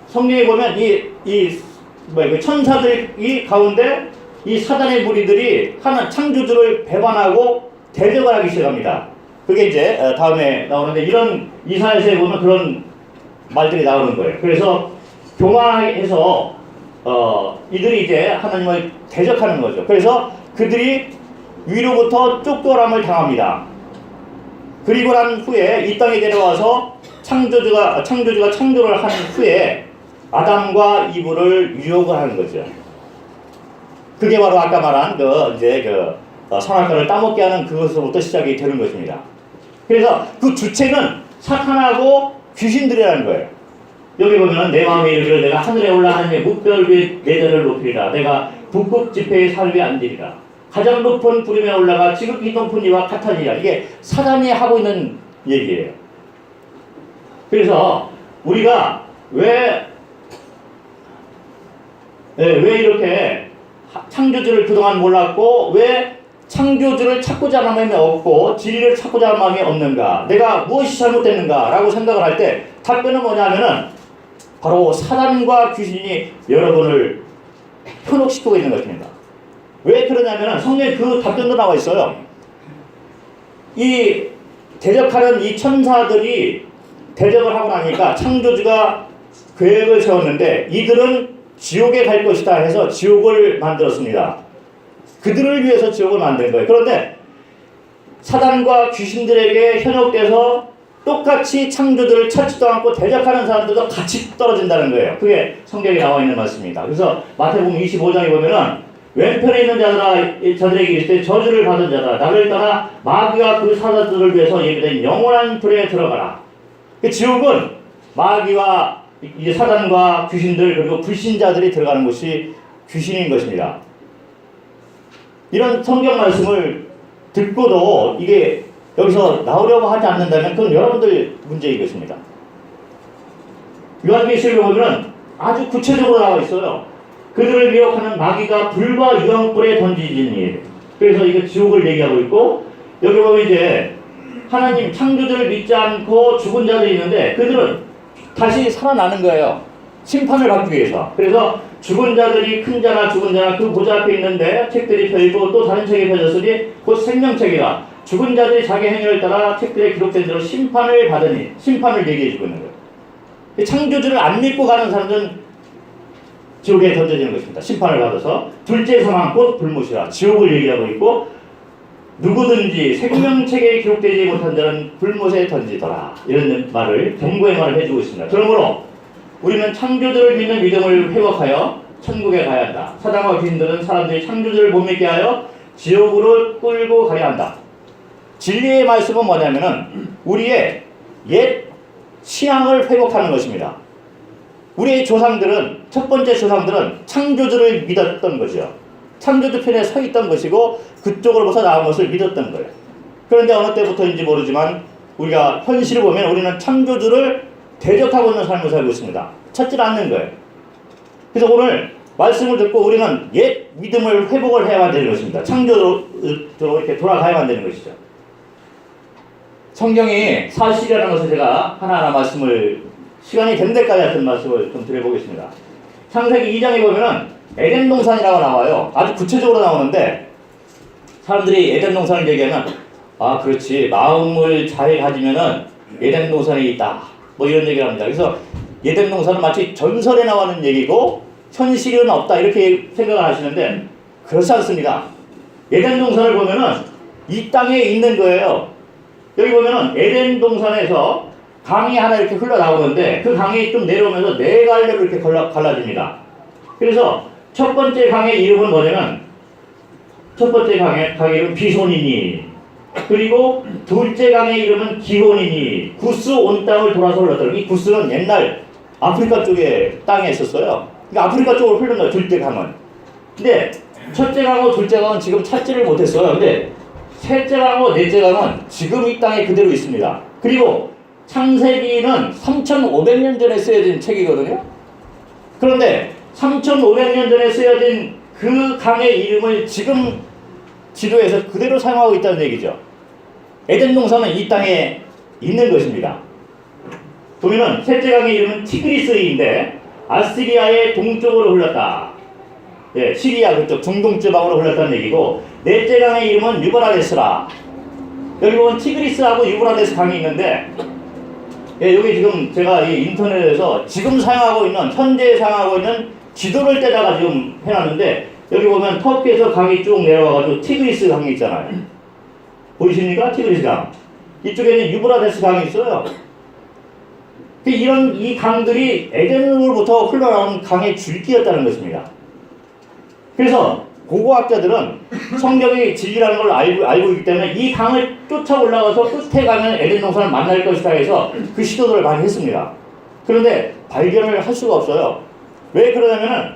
성경에 보면 그 천사들이 가운데 이 사단의 무리들이 하나 창조주를 배반하고 대적을 하기 시작합니다. 그게 이제 다음에 나오는데 이런 이사야서에 보면 그런 말들이 나오는 거예요. 그래서 교만해서 이들이 이제 하나님을 대적하는 거죠. 그래서 그들이 위로부터 쫓겨남을 당합니다. 그리고 난 후에 이 땅에 내려와서 창조주가 창조를 한 후에 아담과 이브를 유혹을 하는 거죠. 그게 바로 아까 말한 선악과를 따먹게 하는 그것으로부터 시작이 되는 것입니다. 그래서 그 주체는 사탄하고 귀신들이라는 거예요. 여기 보면 내 마음에 이르기를 내가 하늘에 올라 하나님의 묵별 위에 내 자를 높이리라. 내가 북극 지폐의 살 위에 앉으리라. 가장 높은 구름에 올라가 지극히 높은 이와 같으리라. 이게 사단이 하고 있는 얘기예요. 그래서 우리가 왜 이렇게 창조주를 그동안 몰랐고 왜 창조주를 찾고자 하는 마음이 없고 진리를 찾고자 하는 마음이 없는가, 내가 무엇이 잘못됐는가 라고 생각을 할 때 답변은 뭐냐면은 바로 사단과 귀신이 여러분을 현혹시키고 있는 것입니다. 왜 그러냐면은 성경에 그 답변도 나와 있어요. 이 대적하는 이 천사들이 대적을 하고 나니까 창조주가 계획을 세웠는데 이들은 지옥에 갈 것이다 해서 지옥을 만들었습니다. 그들을 위해서 지옥을 만든 거예요. 그런데 사단과 귀신들에게 현혹돼서 똑같이 창조주를 찾지도 않고 대적하는 사람들도 같이 떨어진다는 거예요. 그게 성경에 나와 있는 말씀입니다. 그래서 마태복음 25장에 보면은 왼편에 있는 자들에게 이르시되 저주를 받은 자다. 나를 떠나 마귀와 그 사자들을 위해서 예비된 영원한 불에 들어가라. 그 지옥은 마귀와 이제 사단과 귀신들 그리고 불신자들이 들어가는 곳이 귀신인 것입니다. 이런 성경 말씀을 듣고도 이게 여기서 나오려고 하지 않는다면 그건 여러분들 문제인 것입니다. 요한계시록에 보면 아주 구체적으로 나와 있어요. 그들을 미혹하는 마귀가 불과 유황불에 던지지니. 그래서 이거 지옥을 얘기하고 있고, 여기 보면 이제 하나님 창조주를 믿지 않고 죽은 자들이 있는데 그들은 다시 살아나는 거예요. 심판을 받기 위해서. 그래서 죽은 자들이 큰 자나 죽은 자나 그 보좌 앞에 있는데 책들이 펴있고 또 다른 책이 펴졌으니 곧 생명책이라. 죽은 자들이 자기 행위를 따라 책들에 기록된 대로 심판을 받으니. 심판을 얘기해주고 있는 거예요. 창조주를 안 믿고 가는 사람들은 지옥에 던져지는 것입니다. 심판을 받아서. 둘째 사망 곧 불못이라. 지옥을 얘기하고 있고, 누구든지 생명책에 기록되지 못한 자는 불못에 던지더라. 이런 말을, 경고의 말을 해주고 있습니다. 그러므로 우리는 창조주를 믿는 믿음을 회복하여 천국에 가야 한다. 사단과 귀신들은 사람들이 창조주를 못 믿게 하여 지옥으로 끌고 가야 한다. 진리의 말씀은 뭐냐면은 우리의 옛 신앙을 회복하는 것입니다. 우리의 조상들은, 첫 번째 조상들은 창조주를 믿었던 거죠. 창조주 편에 서 있던 것이고 그쪽으로부터 나온 것을 믿었던 거예요. 그런데 어느 때부터인지 모르지만 우리가 현실을 보면 우리는 창조주를 대적하고 있는 삶을 살고 있습니다. 찾지 않는 거예요. 그래서 오늘 말씀을 듣고 우리는 옛 믿음을 회복을 해야만 되는 것입니다. 창조주로 이렇게 돌아가야만 되는 것이죠. 성경이 사실이라는 것을 제가 하나하나 말씀을 시간이 된 데까지 같은 말씀을 좀 드려보겠습니다. 창세기 2장에 보면은 에덴 동산이라고 나와요. 아주 구체적으로 나오는데 사람들이 에덴 동산을 얘기하면 아 그렇지 마음을 잘 가지면은 에덴 동산이 있다 뭐 이런 얘기를 합니다. 그래서 에덴 동산은 마치 전설에 나오는 얘기고 현실은 없다 이렇게 생각을 하시는데 그렇지 않습니다. 에덴 동산을 보면은 이 땅에 있는 거예요. 여기 보면은 에덴 동산에서 강이 하나 이렇게 흘러나오는데 그 강이 좀 내려오면서 네 갈래로 이렇게 갈라집니다. 그래서 첫 번째 강의 이름은 뭐냐면 첫 번째 강의 이름은 비손이니, 그리고 둘째 강의 이름은 기혼이니, 구스 온 땅을 돌아서 흘렀더라. 이 구스는 옛날 아프리카 쪽에 땅에 있었어요. 그러니까 아프리카 쪽으로 흐른 거예요. 둘째 강은. 근데 첫째 강하고 둘째 강은 지금 찾지를 못했어요. 근데 셋째 강하고 넷째 강은 지금 이 땅에 그대로 있습니다. 그리고 창세기는 3,500년 전에 쓰여진 책이거든요. 그런데 3,500년 전에 쓰여진 그 강의 이름을 지금 지도에서 그대로 사용하고 있다는 얘기죠. 에덴 동산은 이 땅에 있는 것입니다. 보면은 셋째 강의 이름은 티그리스인데 아시리아의 동쪽으로 흘렀다. 예, 시리아 그쪽 중동 지방으로 흘렀다는 얘기고, 넷째 강의 이름은 유브라데스라. 여기 보면 티그리스하고 유브라데스 강이 있는데, 예, 여기 지금 제가 이 인터넷에서 지금 사용하고 있는, 현재 사용하고 있는 지도를 떼다가 지금 해놨는데, 여기 보면 터키에서 강이 쭉 내려와가지고 티그리스 강이 있잖아요. 보이십니까? 티그리스 강. 이쪽에는 유브라데스 강이 있어요. 이 강들이 에덴으로부터 흘러나온 강의 줄기였다는 것입니다. 그래서 고고학자들은 성경의 진리라는 걸 알고 있기 때문에 이 강을 쫓아 올라가서 끝에 가면 에덴 동산을 만날 것이다 해서 그 시도들을 많이 했습니다. 그런데 발견을 할 수가 없어요. 왜 그러냐면은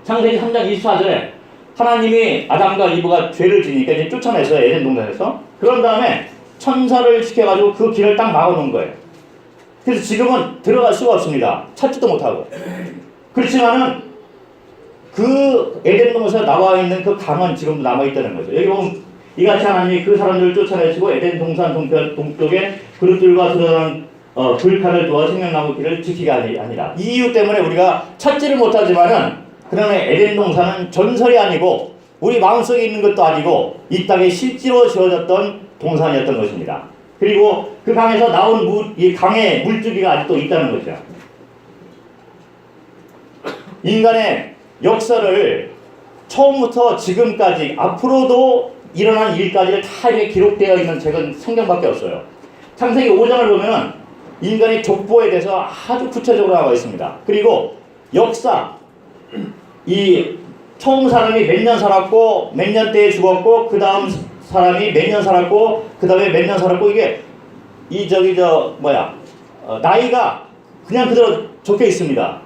창세기 3장 24절에 하나님이 아담과 이브가 죄를 지니까 이제 쫓아내서 에덴 동산에서, 그런 다음에 천사를 시켜가지고 그 길을 딱 막아놓은 거예요. 그래서 지금은 들어갈 수가 없습니다. 찾지도 못하고. 그렇지만은 그 에덴 동산에 나와 있는 그 강은 지금도 남아있다는 거죠. 여기 보면 이같이 하나님이 그 사람들을 쫓아내시고 에덴 동산 동쪽에 그릇들과 드러나는 불칼을 두어 생명나무 길을 지키게 아니라. 이 이유 때문에 우리가 찾지를 못하지만은, 그러나 에덴 동산은 전설이 아니고 우리 마음속에 있는 것도 아니고 이 땅에 실제로 지어졌던 동산이었던 것입니다. 그리고 그 강에서 나온 이 강의 물줄기가 아직도 있다는 거죠. 인간의 역사를 처음부터 지금까지 앞으로도 일어난 일까지를 다 이렇게 기록되어 있는 책은 성경밖에 없어요. 창세기 5장을 보면은 인간의 족보에 대해서 아주 구체적으로 나와 있습니다. 그리고 역사, 이 처음 사람이 몇 년 살았고 몇 년대에 죽었고 그 다음 사람이 몇 년 살았고 그 다음에 몇 년 살았고, 이게 나이가 그냥 그대로 적혀 있습니다.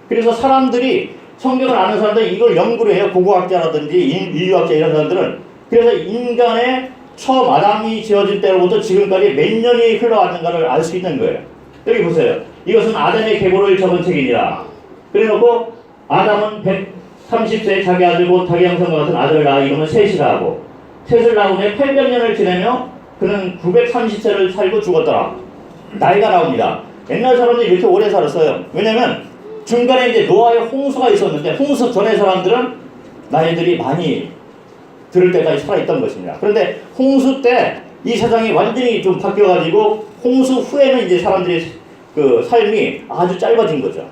그래서 사람들이, 성경을 아는 사람들은 이걸 연구를 해요. 고고학자라든지 인류학자 이런 사람들은. 그래서 인간의 처음 아담이 지어진 때로부터 지금까지 몇 년이 흘러왔는가를 알 수 있는 거예요. 여기 보세요. 이것은 아담의 계보를 적은 책이니라. 그래놓고 아담은 130세에 자기 아들 곧 자기 형상과 같은 아들을 낳아 이름은 셋이라 하고, 셋을 낳은 후에 800년을 지내며 그는 930세를 살고 죽었더라. 나이가 나옵니다. 옛날 사람들이 이렇게 오래 살았어요. 왜냐면 중간에 이제 노아의 홍수가 있었는데, 홍수 전에 사람들은 나이들이 많이 들을 때까지 살아있던 것입니다. 그런데 홍수 때 이 세상이 완전히 좀 바뀌어가지고 홍수 후에는 이제 사람들의 그 삶이 아주 짧아진 거죠.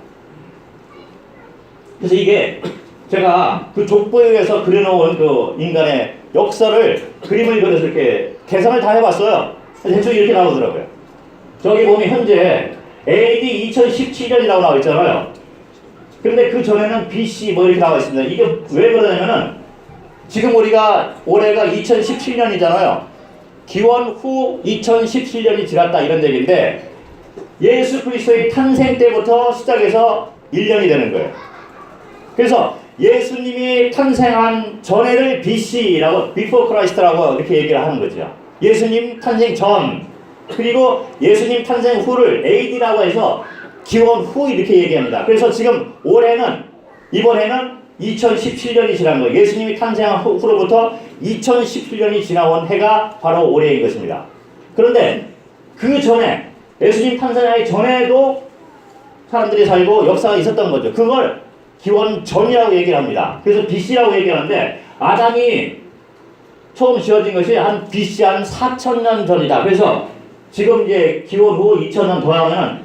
그래서 이게 제가 그 족보에 의해서 그려놓은 그 인간의 역사를 그림을 그려서 이렇게 계산을 다 해봤어요. 대충 이렇게 나오더라고요. 저기 보면 현재 AD 2017년이라고 나와 있잖아요. 그런데 그 전에는 BC 뭐 이렇게 나와 있습니다. 이게 왜 그러냐면은 지금 우리가 올해가 2017년이잖아요. 기원 후 2017년이 지났다 이런 얘기인데, 예수 그리스도의 탄생 때부터 시작해서 1년이 되는 거예요. 그래서 예수님이 탄생한 전해를 BC라고, Before Christ라고 이렇게 얘기를 하는 거죠. 예수님 탄생 전, 그리고 예수님 탄생 후를 AD라고 해서 기원 후 이렇게 얘기합니다. 그래서 지금 이번에는 2017년이 지난 거예요. 예수님이 탄생한 후로부터 2017년이 지나온 해가 바로 올해인 것입니다. 그런데 그 전에, 예수님 탄생하기 전에도 사람들이 살고 역사가 있었던 거죠. 그걸 기원 전이라고 얘기를 합니다. 그래서 BC라고 얘기하는데, 아담이 처음 지어진 것이 한 BC 한 4,000년 전이다. 그래서 지금 이제 기원 후 2,000년 더 하면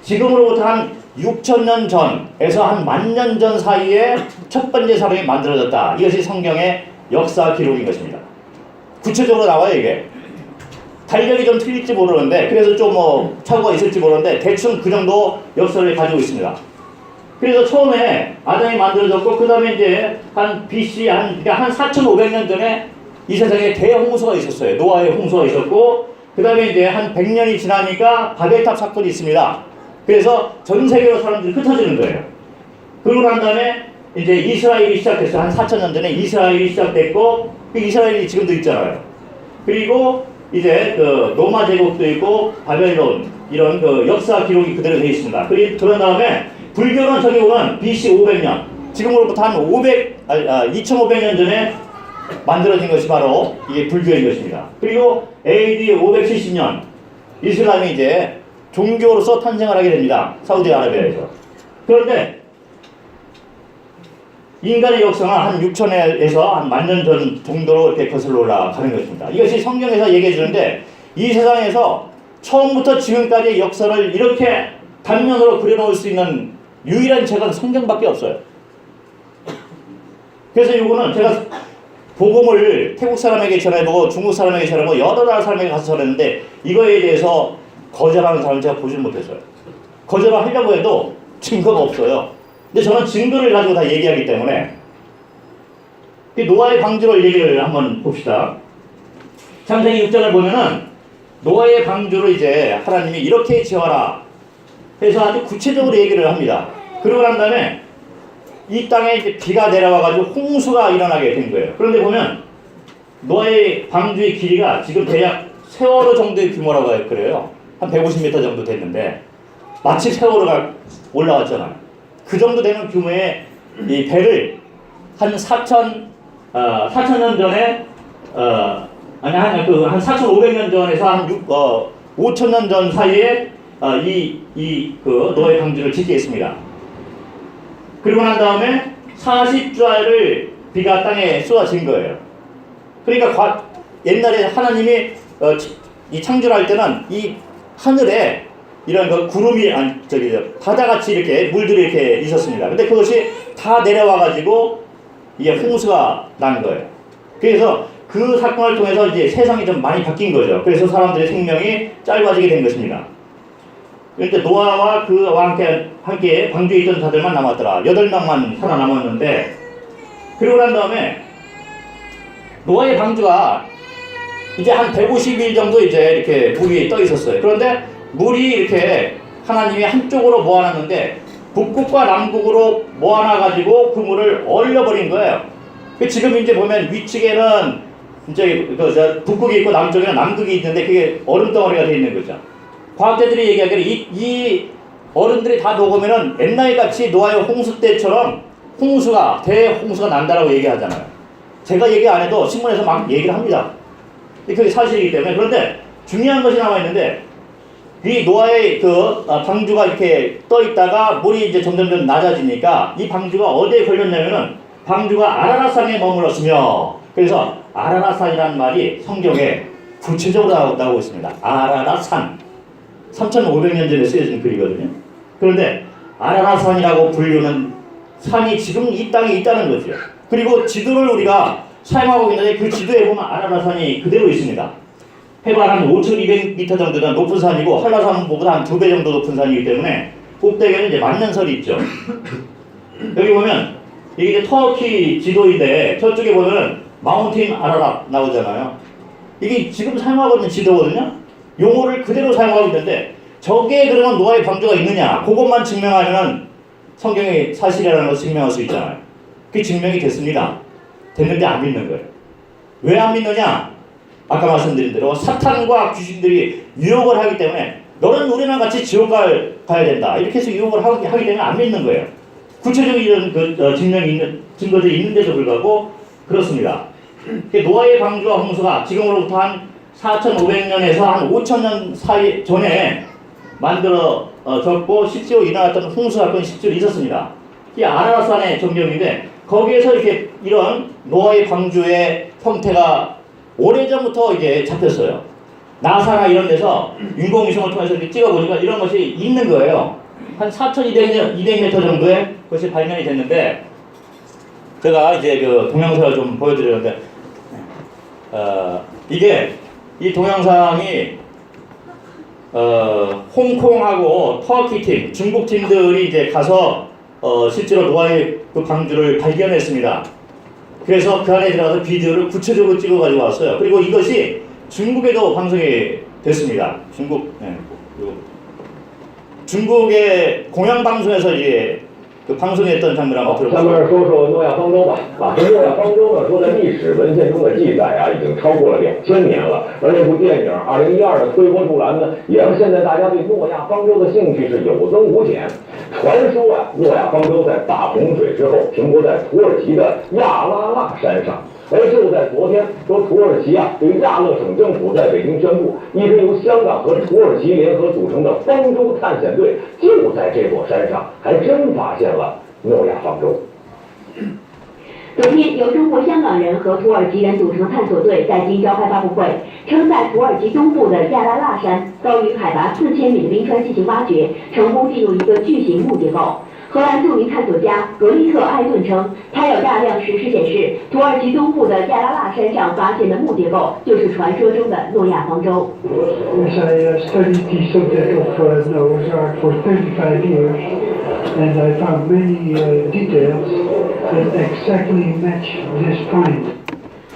지금으로부터 한 6,000년 전에서 한 10,000년 전 사이에 첫 번째 사람이 만들어졌다. 이것이 성경의 역사 기록인 것입니다. 구체적으로 나와요, 이게. 달력이 좀 틀릴지 모르는데, 그래서 좀 착오가 있을지 모르는데 대충 그 정도 역사를 가지고 있습니다. 그래서 처음에 아담이 만들어졌고, 그 다음에 이제 한 BC 한 4,500년 전에 이 세상에 대홍수가 있었어요. 노아의 홍수가 있었고, 그 다음에 이제 한 100년이 지나니까 바벨탑 사건이 있습니다. 그래서 전 세계로 사람들이 흩어지는 거예요. 그러고 난 다음에 이제 이스라엘이 시작됐어요. 한 4,000년 전에 이스라엘이 시작됐고, 그 이스라엘이 지금도 있잖아요. 그리고 이제 그 로마 제국도 있고 바벨론, 이런 그 역사 기록이 그대로 되어 있습니다. 그런 다음에 불교는 저기 보면 BC 500년, 지금으로부터 한 2,500년 전에 만들어진 것이 바로 이게 불교인 것입니다. 그리고 AD 570년, 이슬람이 이제 종교로서 탄생을 하게 됩니다. 사우디아라비아에서. 그런데 인간의 역사는 한 6천에서 한 10,000년 전 정도로 이렇게 거슬러 올라가는 것입니다. 이것이 성경에서 얘기해 주는데 이 세상에서 처음부터 지금까지의 역사를 이렇게 단면으로 그려놓을 수 있는 유일한 책은 성경밖에 없어요. 그래서 이거는 제가 복음을 태국 사람에게 전해보고 중국 사람에게 전해보고 여러 나라 사람에게 가서 전했는데 이거에 대해서 거절하는 사람을 제가 보질 못했어요. 거절을 하려고 해도 증거가 없어요. 근데 저는 증거를 가지고 다 얘기하기 때문에 이 노아의 방주를 얘기를 한번 봅시다. 창세기 6장을 보면은 노아의 방주를 이제 하나님이 이렇게 지어라 해서 아주 구체적으로 얘기를 합니다. 그러고 난 다음에 이 땅에 이제 비가 내려와가지고 홍수가 일어나게 된 거예요. 그런데 보면 노아의 방주의 길이가 지금 대략 세월호 정도의 규모라고 그래요. 한 150m 정도 됐는데 마치 세월호가 올라왔잖아요. 그 정도 되는 규모의 이 배를 한 4,000년 전에 한 4,500년 전에서 한 5,000년 전 사이에 그 노아의 방주를 짓게 했습니다. 그리고 난 다음에 40주알을 비가 땅에 쏟아진 거예요. 그러니까 옛날에 하나님이 이 창조를 할 때는 이 하늘에 이런 그 구름이 바다같이 이렇게 물들이 이렇게 있었습니다. 근데 그것이 다 내려와가지고 이게 홍수가 난 거예요. 그래서 그 사건을 통해서 이제 세상이 좀 많이 바뀐 거죠. 그래서 사람들의 생명이 짧아지게 된 것입니다. 그런데 노아와 그와 함께 방주에 있던 자들만 남았더라. 8명만 살아남았는데 그러고 난 다음에 노아의 방주가 이제 한 150일 정도 이제 이렇게 물이 떠 있었어요. 그런데 물이 이렇게 하나님이 한쪽으로 모아놨는데 북극과 남극으로 모아놔가지고 그 물을 얼려버린 거예요. 지금 이제 보면 위쪽에는 이제 북극이 있고 남쪽에는 남극이 있는데 그게 얼음덩어리가 되어 있는 거죠. 과학자들이 얘기하기를 이 얼음들이 다 녹으면은 옛날 같이 노아의 홍수 때처럼 대홍수가 난다라고 얘기하잖아요. 제가 얘기 안 해도 신문에서 막 얘기를 합니다. 그게 사실이기 때문에. 그런데 중요한 것이 나와 있는데 이 노아의 방주가 이렇게 떠 있다가 물이 이제 점점 낮아지니까 이 방주가 어디에 걸렸냐면은 방주가 아라랏산에 머물렀으며, 그래서 아라랏산이라는 말이 성경에 구체적으로 나오고 있습니다. 아라랏산. 3,500년 전에 쓰여진 글이거든요. 그런데 아라랏산이라고 불리는 산이 지금 이 땅에 있다는 거죠. 그리고 지도를 우리가 사용하고 있는데 그 지도에 보면 아라랏산이 그대로 있습니다. 해발 한 5,200m 정도 되는 높은 산이고 한라산보다 한 2배 정도 높은 산이기 때문에 꼭대기에는 이제 만년설이 있죠. 여기 보면 이게 이제 터키 지도인데 저쪽에 보면은 마운틴 아라랏 나오잖아요. 이게 지금 사용하고 있는 지도거든요. 용어를 그대로 사용하고 있는데 저게 그러면 노아의 방주가 있느냐? 그것만 증명하면은 성경의 사실이라는 것을 증명할 수 있잖아요. 그게 증명이 됐습니다. 됐는데 안 믿는 거예요. 왜 안 믿느냐? 아까 말씀드린 대로 사탄과 귀신들이 유혹을 하기 때문에 너는 우리랑 같이 지옥 가야 된다. 이렇게 해서 유혹을 하기 때문에 안 믿는 거예요. 구체적인 증거들이 있는데도 불구하고 그렇습니다. 노아의 방주와 홍수가 지금으로부터 한 4,500년에서 한 5,000년 사이 전에 만들어졌고 실제로 일어났던 홍수 사건이 실제로 있었습니다. 이 아라랏산의 전경인데 거기에서 이렇게 이런 노아의 방주의 형태가 오래전부터 이제 잡혔어요. 나사나 이런 데서 인공위성을 통해서 이렇게 찍어보니까 이런 것이 있는 거예요. 한 4,200m 정도의 것이 발견이 됐는데 제가 이제 그 동영상을 좀 보여드렸는데 이게 이 동영상이 홍콩하고 터키 팀, 중국 팀들이 이제 가서 실제로 노아의 그 방주를 발견했습니다. 그래서 그 안에 들어가서 비디오를 구체적으로 찍어가지고 왔어요. 그리고 이것이 중국에도 방송이 됐습니다. 중국의 공영방송에서 이제 그 방송했던 장면 한번 들어보세요. 下面说说诺亚方舟吧。这诺亚方舟呢，说在历史文献中的记载啊，已经超过了2000年了。而这部电影2012的推波助澜呢，也让现在大家对诺亚方舟的兴趣是有增无减。传说啊，诺亚方舟在大洪水之后停泊在土耳其的亚拉腊山上。而就在昨天，说土耳其对亚勒省政府在北京宣布，一支由香港和土耳其联合组成的方舟探险队就在这座山上，还真发现了诺亚方舟。昨天，由中国香港人和土耳其人组成的探索队在京召开发布会，称在土耳其东部的亚拉腊山高于海拔4000米的冰川进行挖掘，成功进入一个巨型木结构。荷兰著名探索家格利特·艾顿称，他有大量石狮显示，土耳其东部的亚拉腊山上发现的木结构就是传说中的诺亚方舟。Yes, I studied the subject of Noah's Ark for 35 years, and I found many details that exactly match this find.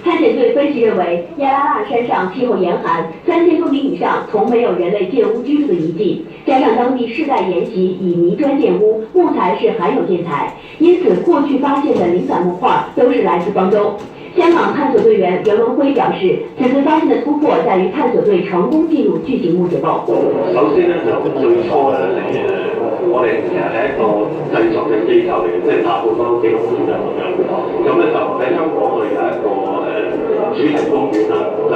探险队分析认为，亚拉腊山上气候严寒，3000公里以上从没有人类建屋居住的遗迹，加上当地世代沿袭以泥砖建屋，木材是罕有建材，因此过去发现的零散木块都是来自方舟。香港探索队员袁文辉表示，此次发现的突破在于探索隊成功進入巨型木結構。首先咧就最初咧我哋其實係一個製作嘅機構嚟嘅，即係拍好多紀錄片啊咁樣。咁咧就喺香港我哋有一個主題公園啦，就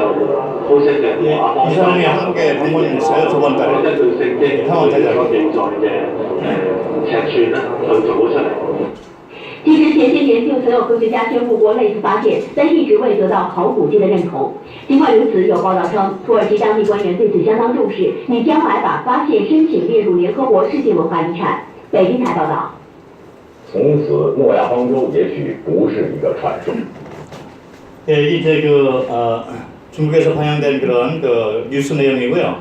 好識嘅이 사람이 한국에 방문했어요. 저번 根 달에. 據聖經所記載嘅尺寸咧去做咗出嚟。其实前些年就曾有科学家宣布过类似发现，但一直未得到考古界的认同。尽管如此，有报道称，土耳其当地官员对此相当重视，拟将来把发现申请列入联合国世界文化遗产。北京台报道。从此，诺亚方舟也许不是一个传说。 예, 이제 중국에서 방영된 그런 뉴스 내용이고요.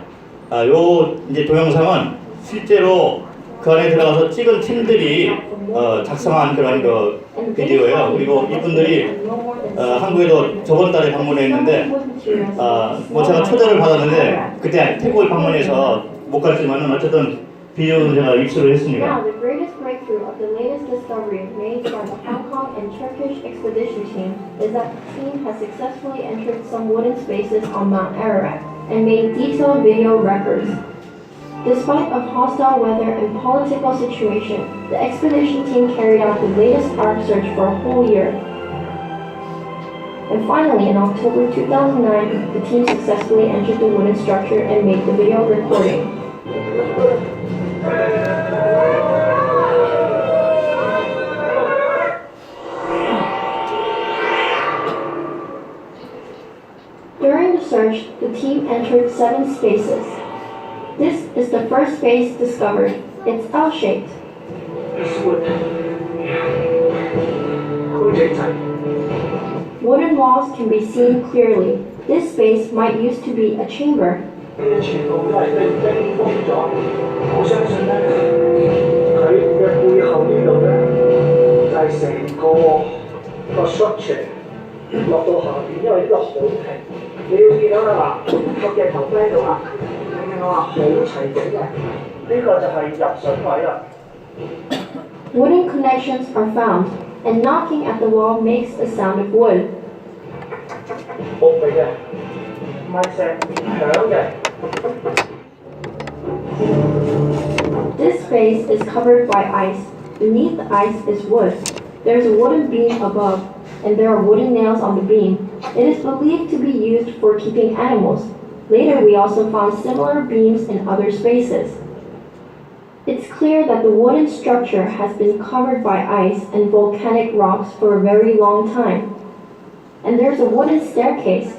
요 이제 동영상은 실제로 그 안에 들어가서 찍은 팀들이 작성한 그런 비디오예요. 그리고 이분들이 한국에도 저번 달에 방문했는데 뭐 제가 초대를 받았는데 그때 태국을 방문해서 못 갔지만은 어쨌든 비디오는 제가 입수를 했습니다. Now, the greatest breakthrough of the latest discovery made by the Hong Kong and Turkish expedition team is that the team has successfully entered some wooden spaces on Mount Ararat and made detailed video records. Despite of hostile weather and political situation, the expedition team carried out the latest Ark search for a whole year. And finally, in October 2009, the team successfully entered the wooden structure and made the video recording. During the search, the team entered 7 spaces. This is the first space discovered. It's L-shaped. Wooden walls can be seen clearly. This space might used to be a chamber. Wooden connections are found, and knocking at the wall makes a sound of wood. This space is covered by ice. Beneath the ice is wood. There's a wooden beam above, and there are wooden nails on the beam. It is believed to be used for keeping animals. Later, we also found similar beams in other spaces. It's clear that the wooden structure has been covered by ice and volcanic rocks for a very long time. And there's a wooden staircase.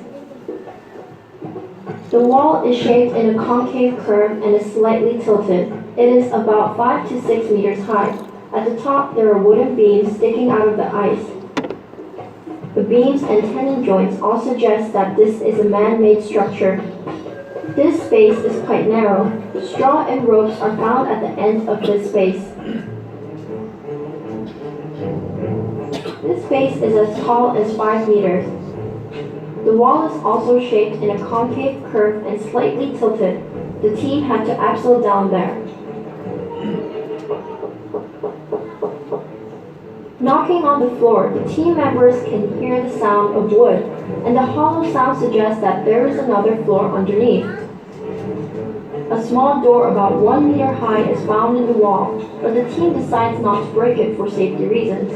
The wall is shaped in a concave curve and is slightly tilted. It is about 5 to 6 meters high. At the top, there are wooden beams sticking out of the ice. The beams and tenon joints all suggest that this is a man-made structure. This space is quite narrow. Straw and ropes are found at the end of this space. This space is as tall as 5 meters. The wall is also shaped in a concave curve and slightly tilted. The team had to axle down there. Knocking on the floor, the team members can hear the sound of wood, and the hollow sound suggests that there is another floor underneath. A small door about 1 meter high is found in the wall, but the team decides not to break it for safety reasons.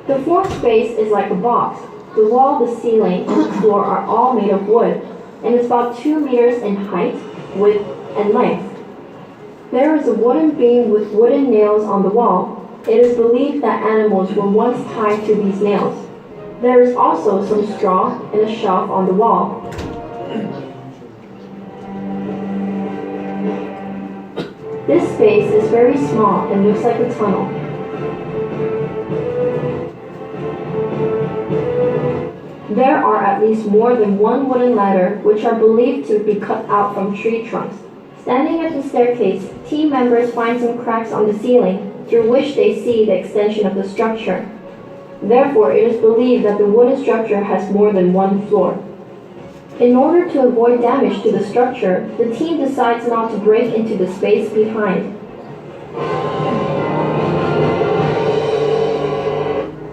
The fourth space is like a box. The wall, the ceiling, and the floor are all made of wood, and it's about 2 meters in height, width, and length. There is a wooden beam with wooden nails on the wall. It is believed that animals were once tied to these nails. There is also some straw and a shelf on the wall. This space is very small and looks like a tunnel. There are at least more than one wooden ladder which are believed to be cut out from tree trunks. Standing at the staircase, team members find some cracks on the ceiling through which they see the extension of the structure. Therefore, it is believed that the wooden structure has more than one floor. In order to avoid damage to the structure, the team decides not to break into the space behind.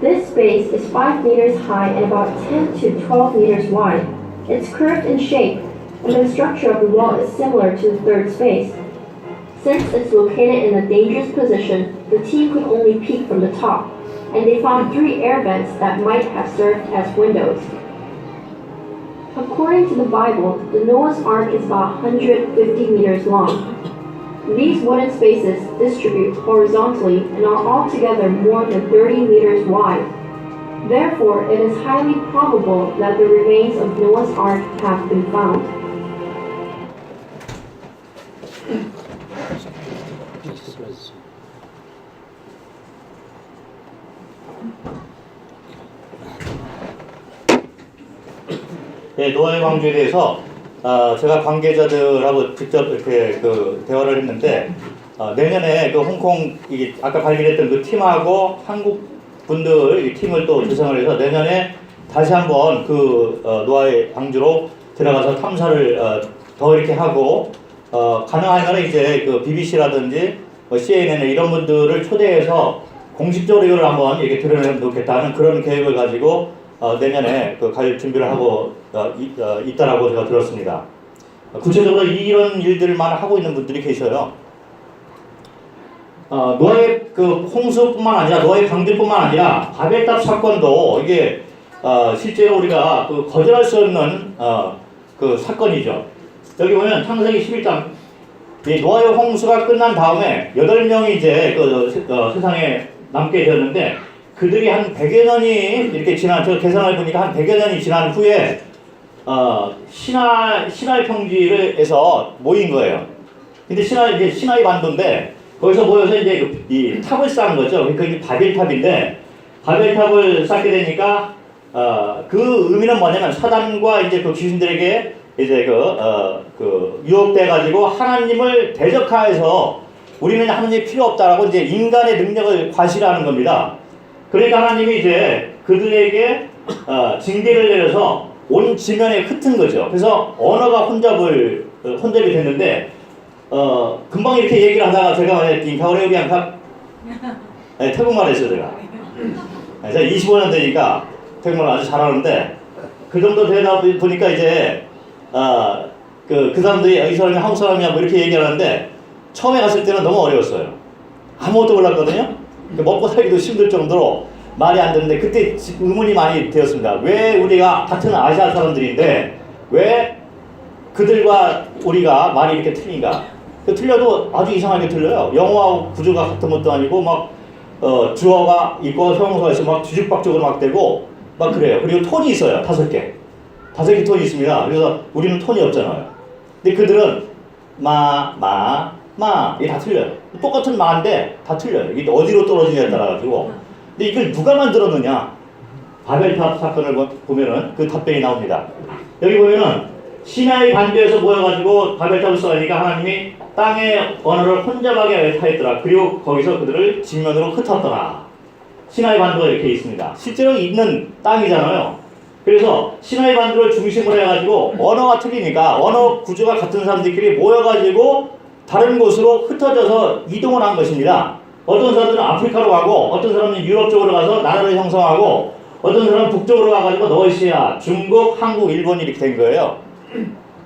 This space is 5 meters high and about 10 to 12 meters wide. It's curved in shape, and the structure of the wall is similar to the third space. Since it's located in a dangerous position, the team could only peek from the top, and they found 3 air vents that might have served as windows. According to the Bible, the Noah's Ark is about 150 meters long. These wooden spaces distribute horizontally and are altogether more than 30 meters wide. Therefore, it is highly probable that the remains of Noah's Ark have been found. 네, 노아의 방주에 대해서 제가 관계자들하고 직접 이렇게 그 대화를 했는데 내년에 그 홍콩 아까 발견했던 그 팀하고 한국 분들 이 팀을 또 구성을 해서 내년에 다시 한번 그 노아의 방주로 들어가서 탐사를 더 이렇게 하고 가능하면 이제 그 BBC라든지 CNN 이런 분들을 초대해서 공식적으로 이걸 한번 이렇게 드러내면 좋겠다는 그런 계획을 가지고 내년에 그 갈 준비를 하고 있다라고 제가 들었습니다. 구체적으로 이런 일들만 하고 있는 분들이 계셔요. 노아의 그 홍수뿐만 아니라 노아의 방주뿐만 아니라 바벨탑 사건도 이게 실제로 우리가 그 거절할 수 없는 그 사건이죠. 여기 보면 창세기 11장 이 노아의 홍수가 끝난 다음에 8명이 이제 그 세상에 남게 되었는데 그들이 한 100여 년이 이렇게 지난, 저 계산을 보니까 한 100여 년이 지난 후에 시나이 평지에서 모인 거예요. 근데 시나이 반도인데 거기서 모여서 이제 이 탑을 쌓은 거죠. 그러니까 이게 바벨탑인데 바벨탑을 쌓게 되니까 그 의미는 뭐냐면 사단과 이제 그 귀신들에게 이제 그 유혹돼 가지고 하나님을 대적하여서 우리는 하나님이 필요 없다라고 이제 인간의 능력을 과시하는 겁니다. 그러니까 하나님이 이제 그들에게 징계를 내려서 온 지면에 흩은 거죠. 그래서 언어가 혼잡이 됐는데 금방 이렇게 얘기를 하다가 제가 만약에 가오레우리안카 태국말 했어요 제가. 제가 25년 되니까 태국말 아주 잘하는데 그 정도 되다 보니까 이제 그 사람들이 이 사람이 한국 사람이야 뭐 이렇게 얘기하는데 처음에 갔을 때는 너무 어려웠어요. 아무것도 몰랐거든요. 먹고 살기도 힘들 정도로 말이 안 되는데 그때 의문이 많이 되었습니다. 왜 우리가 같은 아시아 사람들인데 왜 그들과 우리가 말이 이렇게 틀린가? 틀려도 아주 이상하게 틀려요. 영어하고 구조가 같은 것도 아니고 막 주어가 있고 형용사가 있어 막 뒤죽박죽으로 막 되고 막 그래요. 그리고 톤이 있어요. 5개 톤이 있습니다. 그래서 우리는 톤이 없잖아요. 근데 그들은 이게 다 틀려요. 똑같은 마인데 다 틀려요. 이게 어디로 떨어지냐에 따라가지고. 근데 이걸 누가 만들었느냐? 바벨탑 사건을 보면은 그 답변이 나옵니다. 여기 보면은 시나이 반도에서 모여가지고 바벨탑을 쌓으니까 하나님이 땅의 언어를 혼잡하게 하였더라. 그리고 거기서 그들을 진면으로 흩었더라. 시나이 반도가 이렇게 있습니다. 실제로 있는 땅이잖아요. 그래서 시나이 반도를 중심으로 해가지고 언어가 틀리니까 언어 구조가 같은 사람들끼리 모여가지고 다른 곳으로 흩어져서 이동을 한 것입니다. 어떤 사람들은 아프리카로 가고 어떤 사람은 유럽 쪽으로 가서 나라를 형성하고 어떤 사람은 북쪽으로 가가지고 러시아, 중국, 한국, 일본이 이렇게 된 거예요.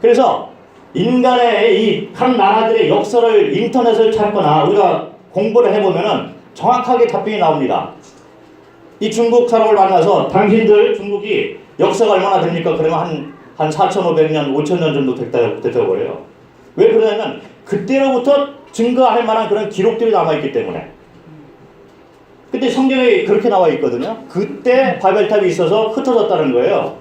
그래서 인간의 이 각 나라들의 역사를 인터넷을 찾거나 우리가 공부를 해보면은 정확하게 답변이 나옵니다. 이 중국 사람을 만나서 당신들 중국이 역사가 얼마나 됩니까? 그러면 한 4,500년, 5,000년 정도 됐다고 그래요. 왜 그러냐면 그때로부터 증거할 만한 그런 기록들이 남아있기 때문에. 근데 성경에 그렇게 나와 있거든요. 그때 바벨탑이 있어서 흩어졌다는 거예요.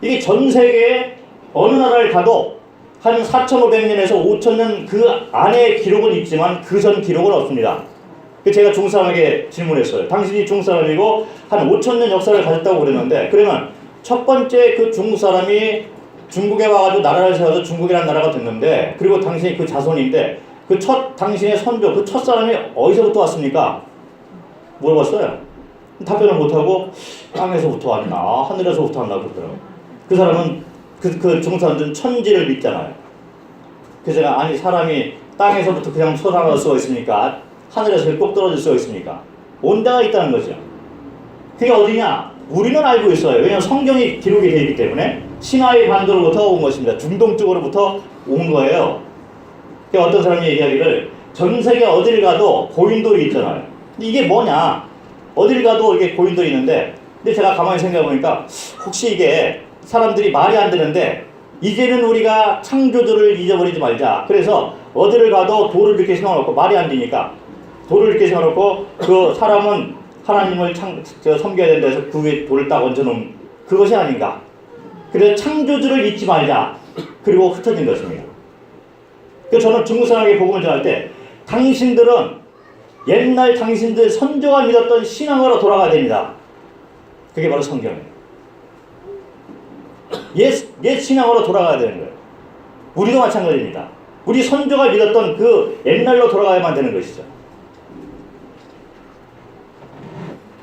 이게 전 세계에 어느 나라를 가도 한 4,500년에서 5,000년 그 안에 기록은 있지만 그 전 기록은 없습니다. 제가 중국 사람에게 질문했어요. 당신이 중국 사람이고 한 5,000년 역사를 가졌다고 그랬는데, 그러면 첫 번째 그 중국 사람이 중국에 와가지고 나라를 세워서 중국이라는 나라가 됐는데, 그리고 당신이 그 자손인데 그 당신의 선조, 그 첫 사람이 어디서부터 왔습니까? 물어봤어요. 답변을 못하고 땅에서부터 왔나 하늘에서부터 왔나 그러더라고요. 그 사람은 그 중국 사람들은 천지를 믿잖아요. 그래서 제가 아니 사람이 땅에서부터 그냥 솟아날 수가 있습니까? 하늘에서 꼭 떨어질 수가 있습니까? 온 데가 있다는 거죠. 그게 어디냐? 우리는 알고 있어요. 왜냐하면 성경이 기록이 되어 있기 때문에. 시나이 반도로부터 온 것입니다. 중동 쪽으로부터 온 거예요. 그러니까 어떤 사람이 얘기하기를 전 세계 어딜 가도 고인돌이 있잖아요. 이게 뭐냐? 어딜 가도 이렇게 고인돌이 있는데, 근데 제가 가만히 생각해 보니까 혹시 이게 사람들이 말이 안 되는데 이제는 우리가 창조주를 잊어버리지 말자. 그래서 어디를 가도 돌을 이렇게 세워놓고, 말이 안 되니까 돌을 이렇게 세워놓고 그 사람은 하나님을 섬겨야 된다 해서 그 위에 돌을 딱 얹어놓은 그것이 아닌가. 그래서 창조주를 잊지 말자. 그리고 흩어진 것입니다. 그래서 저는 중국 사람에게 복음을 전할 때 당신들은 옛날 당신들 선조가 믿었던 신앙으로 돌아가야 됩니다. 그게 바로 성경이에요. 옛 신앙으로 돌아가야 되는 거예요. 우리도 마찬가지입니다. 우리 선조가 믿었던 그 옛날로 돌아가야만 되는 것이죠.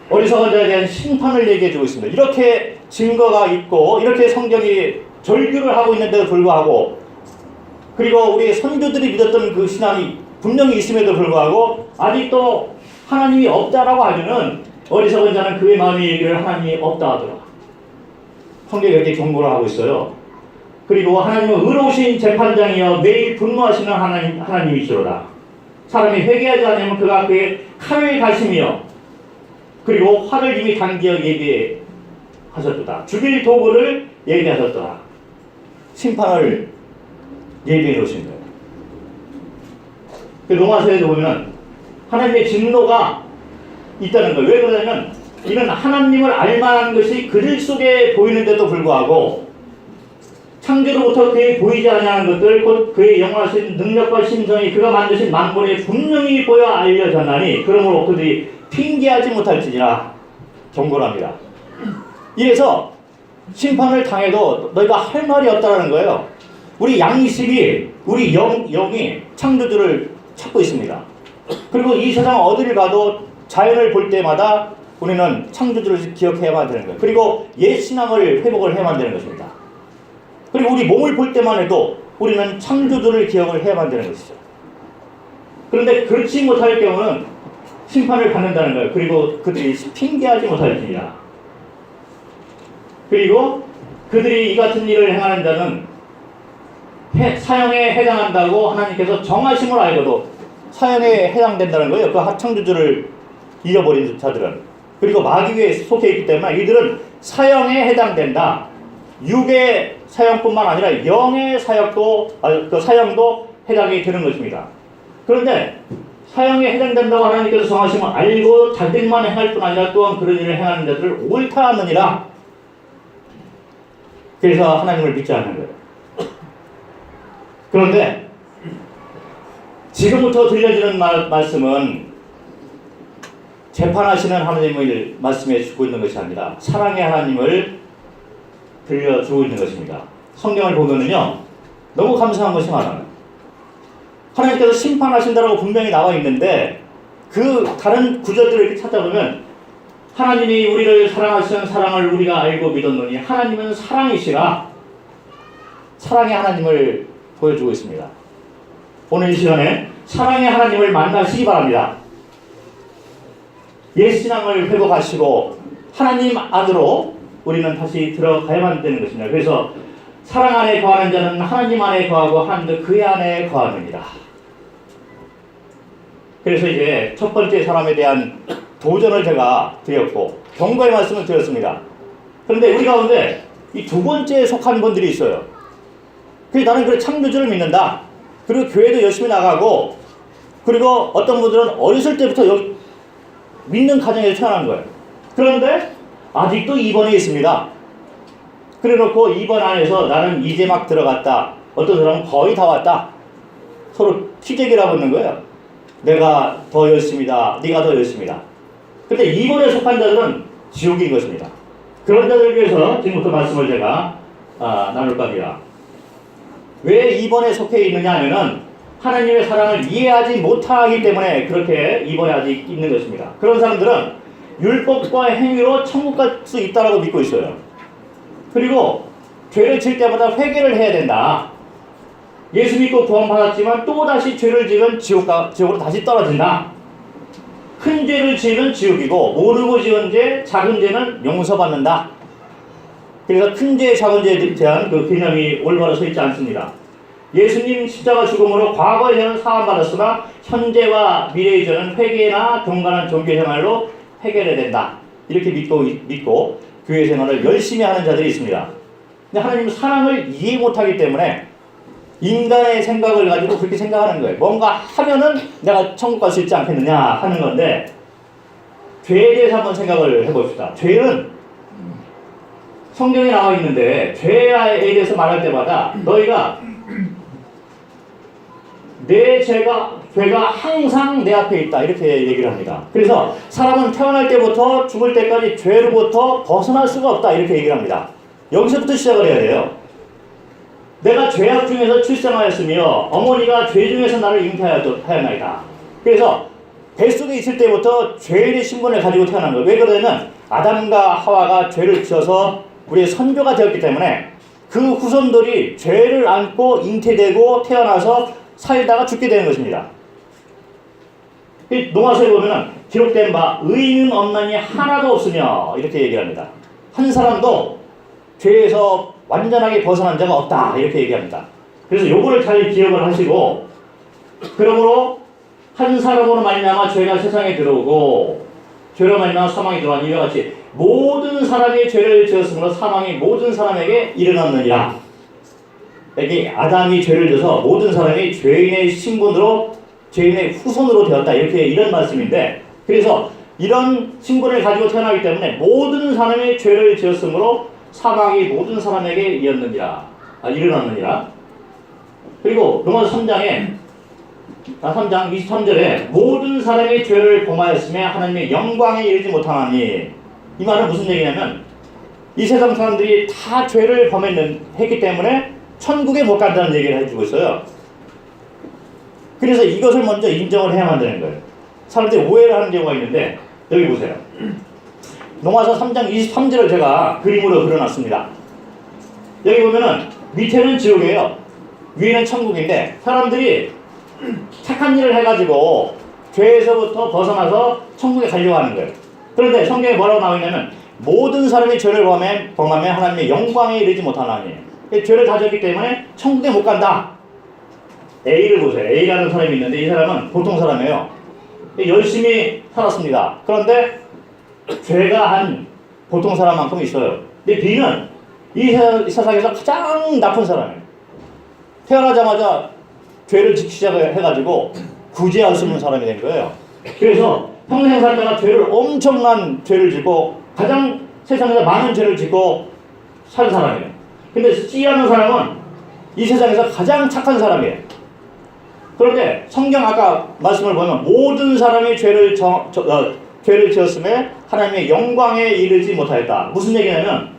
어리석은 자에 대한 심판을 얘기해주고 있습니다. 이렇게 증거가 있고 이렇게 성경이 절규를 하고 있는데도 불구하고, 그리고 우리 선조들이 믿었던 그 신앙이 분명히 있음에도 불구하고 아직도 하나님이 없다라고 하면은 어리석은 자는 그의 마음에 얘기를 하나님이 없다 하더라. 성경이 그렇게 경고를 하고 있어요. 그리고 하나님은 의로우신 재판장이여 매일 분노하시는 하나님이시로다. 사람이 회개하지 않으면 그가 그의 칼을 가시며 그리고 화를 이미 당기어 예비하셨도다. 죽일 도구를 예비하셨더라. 심판을 예비해 놓으신 거예요. 그 로마서에도 보면 하나님의 진노가 있다는 거예요. 왜 그러냐면 이는 하나님을 알만한 것이 그들 속에 보이는데도 불구하고 창조로부터 그에 보이지 아니하는 것들 곧 그의 영원하신 능력과 신성이 그가 만드신 만물에 분명히 보여 알려졌나니 그러므로 그들이 핑계하지 못할지니라 경고를 합니다. 이래서 심판을 당해도 너희가 할 말이 없다는 거예요. 우리 양심이, 우리 영이 창조주를 찾고 있습니다. 그리고 이 세상 어디를 가도 자연을 볼 때마다 우리는 창조주를 기억해야만 되는 거예요. 그리고 옛 신앙을 회복을 해야만 되는 것입니다. 그리고 우리 몸을 볼 때만 해도 우리는 창조주를 기억을 해야만 되는 것이죠. 그런데 그렇지 못할 경우는 심판을 받는다는 거예요. 그리고 그들이 핑계하지 못할지니라. 그리고 그들이 이 같은 일을 행하는 자는 사형에 해당한다고 하나님께서 정하심을 알고도 사형에 해당된다는 거예요. 그 창조주를 잃어버린 자들은. 그리고 마귀에 속해 있기 때문에 이들은 사형에 해당된다. 육의 사형뿐만 아니라 영의 그 사형도 해당이 되는 것입니다. 그런데 사형에 해당된다고 하나님께서 정하심을 알고 자들만 행할 뿐 아니라 또한 그런 일을 행하는 자들을 옳다 하느니라. 그래서 하나님을 믿지 않는 거예요. 그런데 지금부터 들려지는 말씀은 재판하시는 하나님을 말씀해 주고 있는 것이 아니라 사랑의 하나님을 들려주고 있는 것입니다. 성경을 보면은요 너무 감사한 것이 많아요. 하나님께서 심판하신다라고 분명히 나와 있는데 그 다른 구절들을 이렇게 찾아보면 하나님이 우리를 사랑하시는 사랑을 우리가 알고 믿었노니 하나님은 사랑이시라. 사랑의 하나님을 보여주고 있습니다. 오늘 이 시간에 사랑의 하나님을 만나시기 바랍니다. 옛신앙을 회복하시고 하나님 안으로 우리는 다시 들어가야만 되는 것입니다. 그래서 사랑 안에 거하는 자는 하나님 안에 거하고 하나님도 그의 안에 거하느니라. 그래서 이제 첫 번째 사람에 대한 도전을 제가 드렸고 경고의 말씀을 드렸습니다. 그런데 우리 가운데 이 두 번째에 속한 분들이 있어요. 그래서 나는 그래 창조주를 믿는다. 그리고 교회도 열심히 나가고, 그리고 어떤 분들은 어렸을 때부터 여기 믿는 가정에서 태어난 거예요. 그런데 아직도 2번에 있습니다. 그래 놓고 2번 안에서 나는 이제 막 들어갔다. 어떤 사람은 거의 다 왔다. 서로 티제기라고 있는 거예요. 내가 더 열심이다. 네가 더 열심이다. 근데 2번에 속한 자들은 지옥인 것입니다. 그런 자들을 위해서 지금부터 말씀을 제가 나눌 겁니다. 왜 2번에 속해 있느냐 하면은 하나님의 사랑을 이해하지 못하기 때문에 그렇게 2번에 아직 있는 것입니다. 그런 사람들은 율법과 행위로 천국 갈 수 있다라고 믿고 있어요. 그리고 죄를 질 때마다 회개를 해야 된다. 예수 믿고 구원받았지만 또다시 죄를 지으면 지옥으로 다시 떨어진다. 큰 죄를 지으면 지옥이고 모르고 지은 죄, 작은 죄는 용서받는다. 그래서 큰 죄, 작은 죄에 대한 그 개념이 올바로 서 있지 않습니다. 예수님 십자가 죽음으로 과거의 죄는 사함받았으나 현재와 미래의 죄는 회개나 경건한 종교 생활로 해결해야 된다. 이렇게 믿고 교회 생활을 열심히 하는 자들이 있습니다. 근데 하나님 사랑을 이해 못하기 때문에 인간의 생각을 가지고 그렇게 생각하는 거예요. 뭔가 하면은 내가 천국 갈 수 있지 않겠느냐 하는 건데, 죄에 대해서 한번 생각을 해봅시다. 죄는 성경에 나와 있는데 죄에 대해서 말할 때마다 너희가 내 죄가 항상 내 앞에 있다 이렇게 얘기를 합니다. 그래서 사람은 태어날 때부터 죽을 때까지 죄로부터 벗어날 수가 없다 이렇게 얘기를 합니다. 여기서부터 시작을 해야 돼요. 내가 죄악 중에서 출생하였으며 어머니가 죄 중에서 나를 잉태하였나이다. 그래서 뱃속에 있을 때부터 죄의 신분을 가지고 태어난 거예요. 왜 그러냐면 아담과 하와가 죄를 지어서 우리의 선조가 되었기 때문에 그 후손들이 죄를 안고 잉태되고 태어나서 살다가 죽게 되는 것입니다. 노아서에 보면 기록된 바 의인은 없나니 하나도 없으며 이렇게 얘기를 합니다. 한 사람도 죄에서 완전하게 벗어난 자가 없다 이렇게 얘기합니다. 그래서 요거를 잘 기억을 하시고, 그러므로 한 사람으로 말미암아 죄가 세상에 들어오고 죄로 말미암아 사망이 들어오니 이와 같이 모든 사람이 죄를 지었으므로 사망이 모든 사람에게 이르렀느니라. 여기 아담이 죄를 져서 모든 사람이 죄인의 신분으로 죄인의 후손으로 되었다 이렇게 이런 말씀인데, 그래서 이런 신분을 가지고 태어나기 때문에 모든 사람이 죄를 지었으므로 사망이 모든 사람에게 일어났느니라. 그리고 로마서 3장 23절에 모든 사람이 죄를 범하였으며 하나님의 영광에 이르지 못하나니, 이 말은 무슨 얘기냐면 이 세상 사람들이 다 죄를 했기 때문에 천국에 못 간다는 얘기를 해주고 있어요. 그래서 이것을 먼저 인정을 해야만 되는 거예요. 사람들이 오해를 하는 경우가 있는데, 여기 보세요. 로마서 3장 23절을 제가 그림으로 그려놨습니다. 여기 보면은 밑에는 지옥이에요. 위에는 천국인데, 사람들이 착한 일을 해가지고 죄에서부터 벗어나서 천국에 가려고 하는 거예요. 그런데 성경에 뭐라고 나와 있냐면 모든 사람이 죄를 범하면 하나님의 영광에 이르지 못하나니, 죄를 다 졌기 때문에 천국에 못 간다. A를 보세요. A라는 사람이 있는데 이 사람은 보통 사람이에요. 열심히 살았습니다. 그런데 죄가 한 보통 사람만큼 있어요. 근데 B는 이 세상에서 가장 나쁜 사람이에요. 태어나자마자 죄를 짓기 시작해가지고 구제할 수 없는 사람이 된 거예요. 그래서 평생 살다가 엄청난 죄를 짓고 가장 세상에서 많은 죄를 짓고 산 사람이에요. 근데 C라는 사람은 이 세상에서 가장 착한 사람이에요. 그런데 성경 아까 말씀을 보면 모든 사람이 죄를 지었음에 하나님의 영광에 이르지 못하였다. 무슨 얘기냐면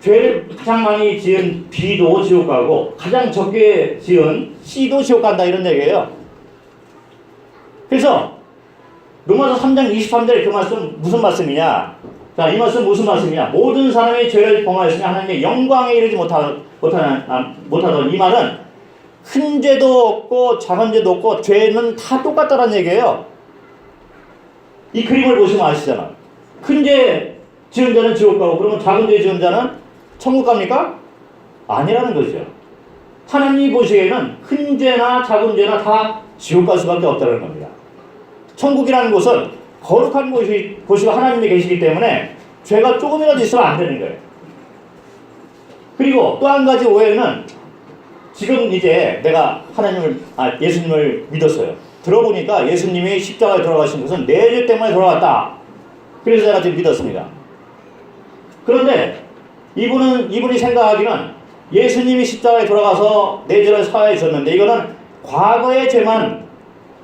죄를 가장 많이 지은 B도 지옥 가고 가장 적게 지은 C도 지옥 간다 이런 얘기예요. 그래서 로마서 3장 23절에 그 말씀 무슨 말씀이냐? 자, 이 말씀 무슨 말씀이냐? 모든 사람이 죄를 범하였으니 하나님의 영광에 이르지 못하던 이 말은 큰 죄도 없고 작은 죄도 없고 죄는 다 똑같다는 얘기예요. 이 그림을 보시면 아시잖아. 큰 죄 지은 자는 지옥 가고, 그러면 작은 죄 지은 자는 천국 갑니까? 아니라는 거죠. 하나님이 보시기에는 큰 죄나 작은 죄나 다 지옥 갈 수밖에 없다는 겁니다. 천국이라는 곳은 거룩한 곳이고 하나님이 계시기 때문에 죄가 조금이라도 있으면 안 되는 거예요. 그리고 또 한 가지 오해는 지금 이제 내가 예수님을 믿었어요. 들어보니까 예수님이 십자가에 돌아가신 것은 내 죄 때문에 돌아갔다. 그래서 내가 지금 믿었습니다. 그런데 이분이 생각하기는 예수님이 십자가에 돌아가서 내 죄를 사하여 주셨는데 이거는 과거의 죄만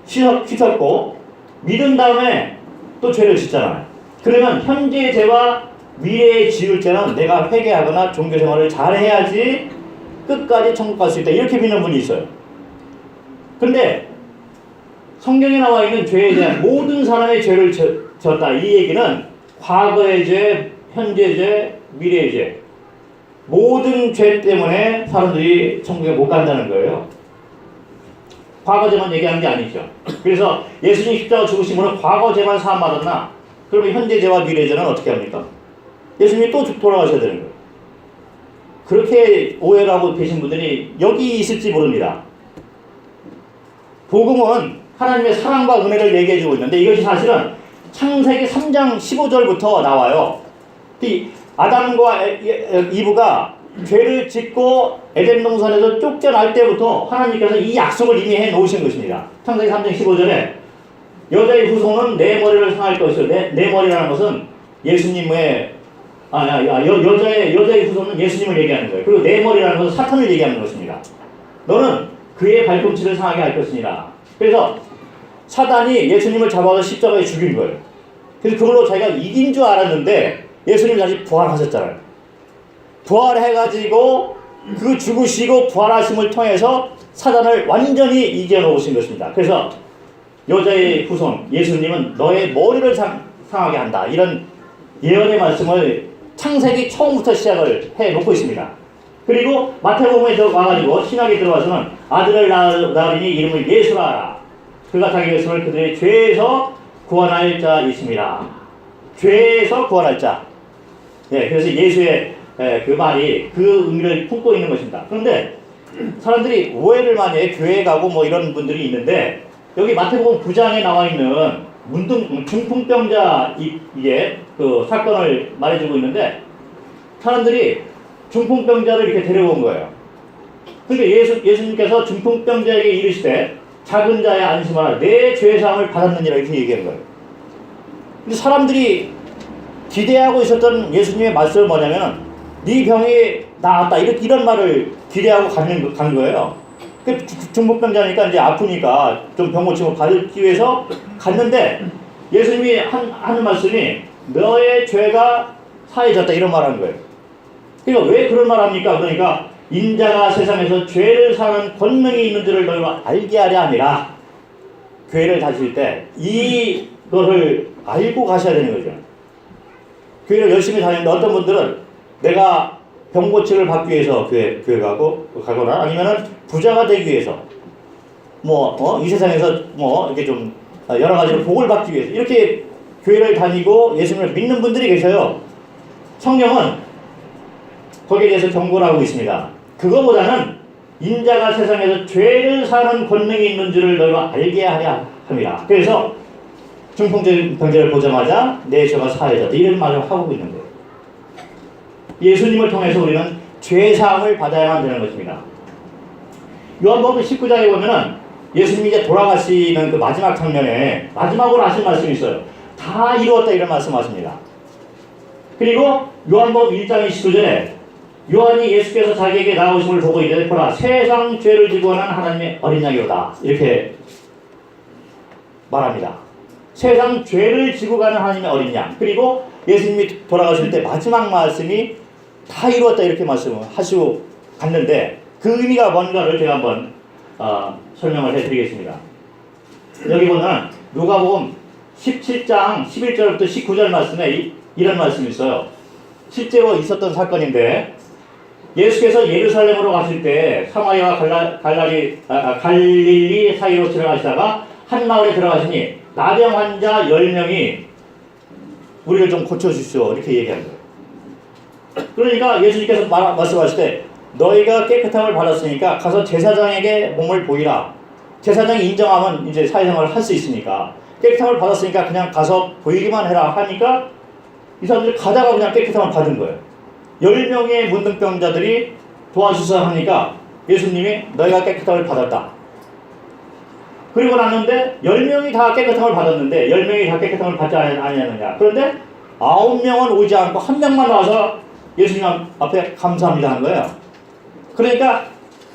씻었고 믿은 다음에 또 죄를 짓잖아요. 그러면 현재의 죄와 미래의 지을 죄는 내가 회개하거나 종교생활을 잘해야지 끝까지 천국 갈 수 있다. 이렇게 믿는 분이 있어요. 그런데 성경에 나와 있는 죄에 대한 모든 사람의 죄를 졌다. 이 얘기는 과거의 죄, 현재의 죄, 미래의 죄 모든 죄 때문에 사람들이 천국에 못 간다는 거예요. 과거 죄만 얘기하는 게 아니죠. 그래서 예수님 십자가 죽으신 분은 과거 죄만 사함받았나? 그러면 현재 죄와 미래 죄는 어떻게 합니까? 예수님이 또 돌아가셔야 되는 거예요. 그렇게 오해를 하고 계신 분들이 여기 있을지 모릅니다. 복음은 하나님의 사랑과 은혜를 얘기해주고 있는데 이것이 사실은 창세기 3장 15절부터 나와요. 이 아담과 이브가 죄를 짓고 에덴 동산에서 쫓겨날 때부터 하나님께서 이 약속을 이미 해 놓으신 것입니다. 창세기 3장 15절에 여자의 후손은 내 머리를 상할 것이요. 내 머리라는 것은 예수님의 여자의 후손은 예수님을 얘기하는 거예요. 그리고 내 머리라는 것은 사탄을 얘기하는 것입니다. 너는 그의 발꿈치를 상하게 할 것이니라. 그래서 사단이 예수님을 잡아서 십자가에 죽인 거예요. 그래서 그걸로 자기가 이긴 줄 알았는데 예수님이 다시 부활하셨잖아요. 부활해가지고 그 죽으시고 부활하심을 통해서 사단을 완전히 이겨놓으신 것입니다. 그래서 여자의 후손 예수님은 너의 머리를 상하게 한다. 이런 예언의 말씀을 창세기 처음부터 시작을 해놓고 있습니다. 그리고 마태복음에 와가지고 신학에 들어와서는 아들을 낳으리니 이름을 예수라 하라. 그가 자기 백성을 그들의 죄에서 구원할 자이심이라. 죄에서 구원할 자. 예, 그래서 예수의 그 말이 그 의미를 품고 있는 것입니다. 그런데 사람들이 오해를 많이 해. 교회 가고 뭐 이런 분들이 있는데 여기 마태복음 9장에 나와 있는 중풍병자 이게 그 사건을 말해주고 있는데 사람들이 중풍병자를 이렇게 데려온 거예요. 그러니까 예수님께서 중풍병자에게 이르시되 작은 자의 안심하라 내 죄사함을 받았느니라 이렇게 얘기하는 거예요. 근데 사람들이 기대하고 있었던 예수님의 말씀은 뭐냐면 네 병이 나았다 이런 말을 기대하고 간 거예요. 중풍병자니까 이제 아프니까 좀 병 고침을 받기 위해서 갔는데 예수님이 하는 말씀이 너의 죄가 사해졌다 이런 말 하는 거예요. 그러니까 왜 그런 말 합니까? 그러니까 인자가 세상에서 죄를 사는 권능이 있는 줄을 너희가 알게 하려 함이라. 교회를 다실 때 이것을 알고 가셔야 되는 거죠. 교회를 열심히 다니는데 어떤 분들은 내가 병고치를 받기 위해서 교회 가거나 아니면은 부자가 되기 위해서 이 세상에서 이렇게 좀 여러 가지로 복을 받기 위해서 이렇게 교회를 다니고 예수님을 믿는 분들이 계셔요. 성경은 거기에 대해서 경고를 하고 있습니다. 그거보다는 인자가 세상에서 죄를 사는 권능이 있는 줄을 너희가 알게 하려 합니다. 그래서 중풍병자를 보자마자 내 죄가 사해졌다 이런 말을 하고 있는 거예요. 예수님을 통해서 우리는 죄사함을 받아야만 되는 것입니다. 요한복음 19장에 보면은 예수님이 이제 돌아가시는 그 마지막 장면에 마지막으로 하신 말씀이 있어요. 다 이루었다 이런 말씀하십니다. 그리고 요한복음 1장 29절에 요한이 예수께서 자기에게 나오심을 보고 이르되 보라 세상 죄를 지고 가는 하나님의 어린 양이로다 이렇게 말합니다. 세상 죄를 지고 가는 하나님의 어린 양. 그리고 예수님이 돌아가실 때 마지막 말씀이 다 이루었다 이렇게 말씀을 하시고 갔는데 그 의미가 뭔가를 제가 한번 설명을 해드리겠습니다. 여기 보면 누가복음 17장 11절부터 19절 말씀에 이런 말씀이 있어요. 실제로 있었던 사건인데 예수께서 예루살렘으로 가실 때 사마리아와 갈릴리 사이로 지나가시다가 한 마을에 들어가시니 나병 환자 10명이 우리를 좀 고쳐주시오 이렇게 얘기한 거예요. 그러니까 예수님께서 말씀하실 때 너희가 깨끗함을 받았으니까 가서 제사장에게 몸을 보이라. 제사장이 인정하면 이제 사회생활을 할 수 있으니까 깨끗함을 받았으니까 그냥 가서 보이기만 해라 하니까 이 사람들이 가다가 그냥 깨끗함을 받은 거예요. 10명의 문둥병자들이 도와주셔서 하니까 예수님이 너희가 깨끗함을 받았다. 그리고 났는데 10명이 다 깨끗함을 받았는데 10명이 다 깨끗함을 받지 아니하느냐. 그런데 9명은 오지 않고 1명만 와서 예수님 앞에 감사합니다 한 거예요. 그러니까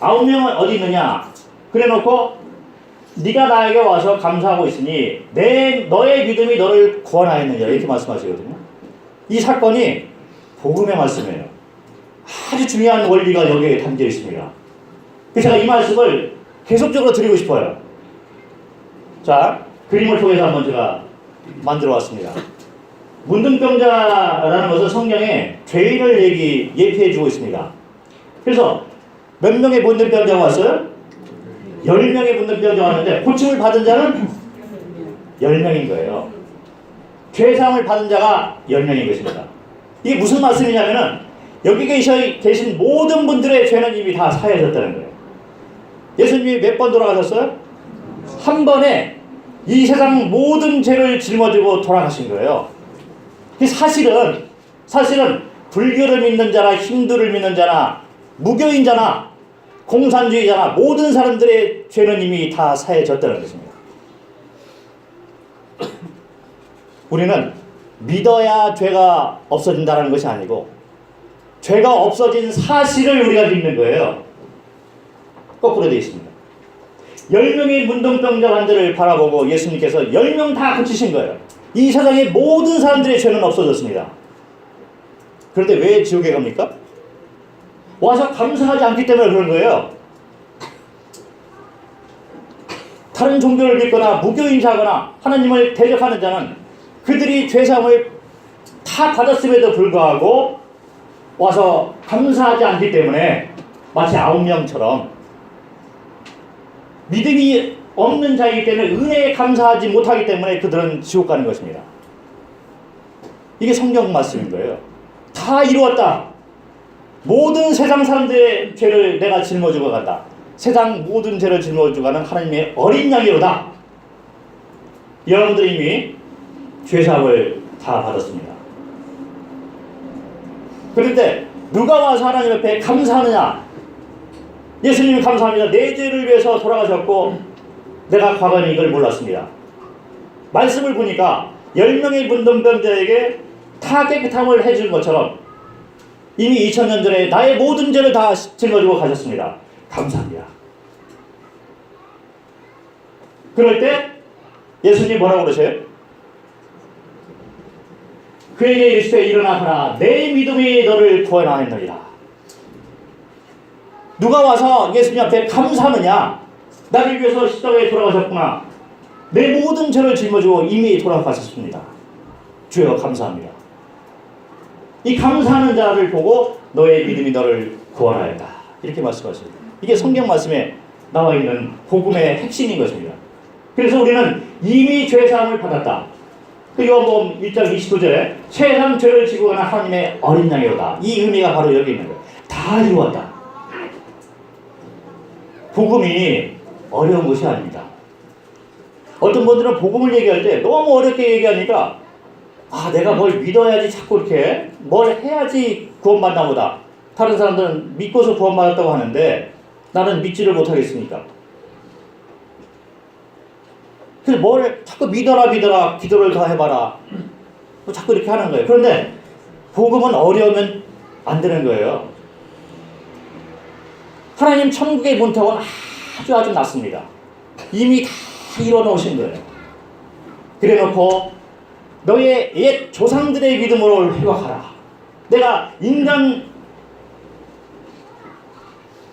9명은 어디 있느냐. 그래놓고 네가 나에게 와서 감사하고 있으니 너의 믿음이 너를 구원하였느냐 이렇게 말씀하시거든요. 이 사건이 복음의 말씀이에요. 아주 중요한 원리가 여기에 담겨 있습니다. 그래서 제가 이 말씀을 계속적으로 드리고 싶어요. 자, 그림을 통해서 한번 제가 만들어 왔습니다. 문둥병자라는 것은 성경에 죄인을 예표해 주고 있습니다. 그래서 몇 명의 문둥병자가 왔어요? 10명의 문둥병자가 왔는데 고침을 받은 자는 10명인 거예요. 죄사함을 받은 자가 10명인 것입니다. 이게 무슨 말씀이냐면은 여기 계신 모든 분들의 죄는 이미 다 사해졌다는 거예요. 예수님이 몇 번 돌아가셨어요? 한 번에 이 세상 모든 죄를 짊어지고 돌아가신 거예요. 사실은 불교를 믿는 자나 힌두를 믿는 자나 무교인자나 공산주의자나 모든 사람들의 죄는 이미 다 사해졌다는 것입니다. 우리는 믿어야 죄가 없어진다는 것이 아니고 죄가 없어진 사실을 우리가 믿는 거예요. 거꾸로 되어 있습니다. 10명의 문둥병자 환자를 바라보고 예수님께서 10명 다 고치신 거예요. 이 세상의 모든 사람들의 죄는 없어졌습니다. 그런데 왜 지옥에 갑니까? 와서 감사하지 않기 때문에 그런 거예요. 다른 종교를 믿거나 무교인자거나 하나님을 대적하는 자는 그들이 죄사함을 다 받았음에도 불구하고 와서 감사하지 않기 때문에 마치 9명처럼 믿음이 없는 자이기 때문에 은혜에 감사하지 못하기 때문에 그들은 지옥 가는 것입니다. 이게 성경 말씀인 거예요. 다 이루었다. 모든 세상 사람들의 죄를 내가 짊어지고 간다. 세상 모든 죄를 짊어지고 가는 하나님의 어린 양이로다. 여러분들이 이미 죄사함을 다 받았습니다. 그런데 누가 와서 하나님 앞에 감사하느냐? 예수님이 감사합니다. 내 죄를 위해서 돌아가셨고 내가 과거에 이걸 몰랐습니다. 말씀을 보니까 10명의 문둥병자에게 다 깨끗함을 해준 것처럼 이미 2000년 전에 나의 모든 죄를 다 짊어지고 가셨습니다. 감사합니다. 그럴 때 예수님 뭐라고 그러세요? 그에게 이르시되 일어나거라 내 믿음이 너를 구원하였느니라. 누가 와서 예수님 앞에 감사하느냐? 나를 위해서 십자가에 돌아가셨구나. 내 모든 죄를 짊어지고 이미 돌아가셨습니다. 주여 감사합니다. 이 감사하는 자를 보고 너의 믿음이 너를 구원하였다. 이렇게 말씀하십니다. 이게 성경 말씀에 나와 있는 복음의 핵심인 것입니다. 그래서 우리는 이미 죄사함을 받았다. 그 요한복음 1장 29절에 세상 죄를 지고 가는 하나님의 어린 양이로다. 이 의미가 바로 여기 있는 거예요. 다 이루었다. 복음이 어려운 것이 아닙니다. 어떤 분들은 복음을 얘기할 때 너무 어렵게 얘기하니까 내가 뭘 믿어야지 자꾸 이렇게 뭘 해야지 구원받나 보다. 다른 사람들은 믿고서 구원받았다고 하는데 나는 믿지를 못하겠으니까. 그래서 뭘 자꾸 믿어라 기도를 더 해봐라. 자꾸 이렇게 하는 거예요. 그런데 복음은 어려우면 안 되는 거예요. 하나님 천국의 문턱은 아주 낮습니다. 이미 다 이루어 놓으신 거예요. 그래 놓고 너의 옛 조상들의 믿음으로 회복하라. 내가 인간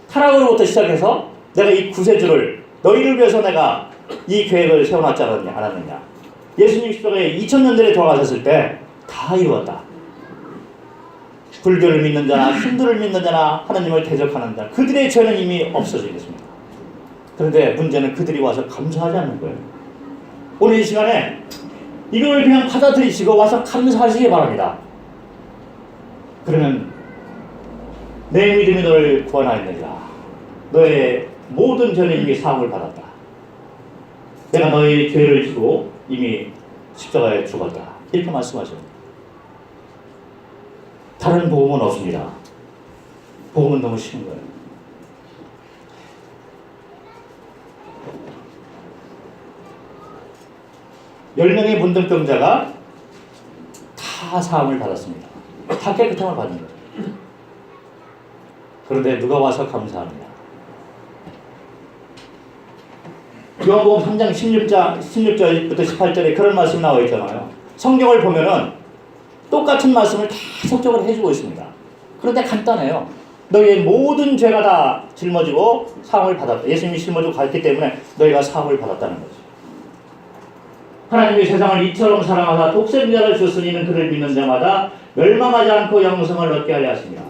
타락으로부터 시작해서 내가 이 구세주를 너희를 위해서 내가 이 계획을 세워놨지 않았느냐. 예수님 십자가에 2000년 전에 돌아가셨을 때 다 이루었다. 불교를 믿는 자나 힌두를 믿는 자나 하나님을 대적하는 자 그들의 죄는 이미 없어지겠습니다. 그런데 문제는 그들이 와서 감사하지 않는 거예요. 오늘 이 시간에 이걸 그냥 받아들이시고 와서 감사하시기 바랍니다. 그러면 내 믿음이 너를 구원하였느니라. 너의 모든 죄는 이미 사함을 받았다. 내가 너희 죄를 지고 이미 십자가에 죽었다. 이렇게 말씀하셔요. 다른 복음은 없습니다. 복음은 너무 쉬운 거예요. 열 명의 문둥병자가 다 사함을 받았습니다. 다 깨끗함을 받은 거예요. 그런데 누가 와서 감사합니다. 요한복음 3장 16절부터 18절에 그런 말씀이 나와 있잖아요. 성경을 보면은 똑같은 말씀을 계속적으로 해주고 있습니다. 그런데 간단해요. 너희의 모든 죄가 다 짊어지고 사함을 받았다. 예수님이 짊어지고 갔기 때문에 너희가 사함을 받았다는 거죠. 하나님이 세상을 이처럼 사랑하사 독생자를 주시니 이는 그를 믿는 자마다 멸망하지 않고 영생을 얻게 하려 하십니다.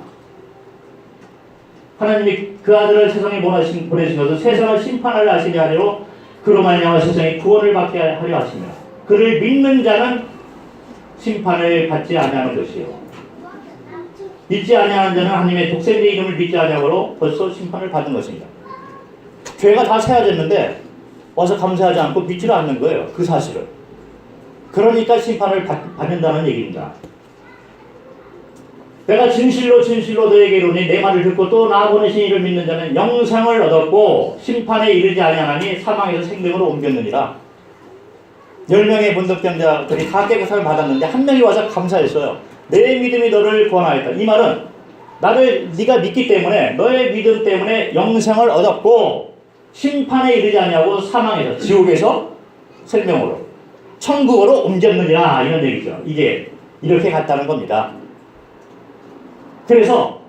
하나님이 그 아들을 세상에 보내신 것은 세상을 심판하려 하시려 하려 그로 말미암아 세상이 구원을 받게 하려 하십니다. 그를 믿는 자는 심판을 받지 아니하는 것이요 믿지 아니하는 자는 하나님의 독생자의 이름을 믿지 아니하므로 벌써 심판을 받은 것입니다. 죄가 다 세워졌는데 와서 감사하지 않고 믿지를 않는 거예요. 그 사실을. 그러니까 심판을 받는다는 얘기입니다. 내가 진실로 너에게 이르노니 내 말을 듣고 또 나 보내신 이를 믿는 자는 영생을 얻었고 심판에 이르지 아니하나니 사망에서 생명으로 옮겼느니라. 10명의 문둥병자들이 다 깨끗함을 받았는데 한 명이 와서 감사했어요. 내 믿음이 너를 구원하였다. 이 말은 네가 믿기 때문에 너의 믿음 때문에 영생을 얻었고 심판에 이르지 아니하고 사망에서 지옥에서 생명으로 천국으로 옮겼느니라 이런 얘기죠. 이게 이렇게 갔다는 겁니다. 그래서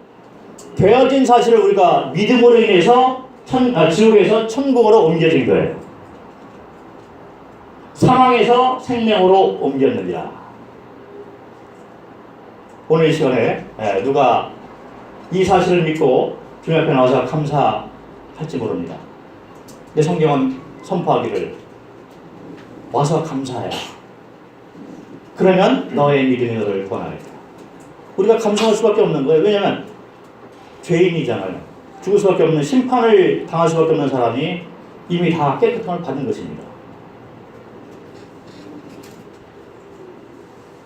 되어진 사실을 우리가 믿음으로 인해서 지옥에서 천국으로 옮겨진 거예요. 사망에서 생명으로 옮겼느니라. 오늘 이 시간에 누가 이 사실을 믿고 주님 앞에 나와서 감사할지 모릅니다. 내 성경은 선포하기를 와서 감사해라. 그러면 너의 믿음이 너를 구원하겠다. 우리가 감사할 수밖에 없는 거예요. 왜냐하면 죄인이잖아요. 죽을 수밖에 없는 심판을 당할 수밖에 없는 사람이 이미 다 깨끗함을 받은 것입니다.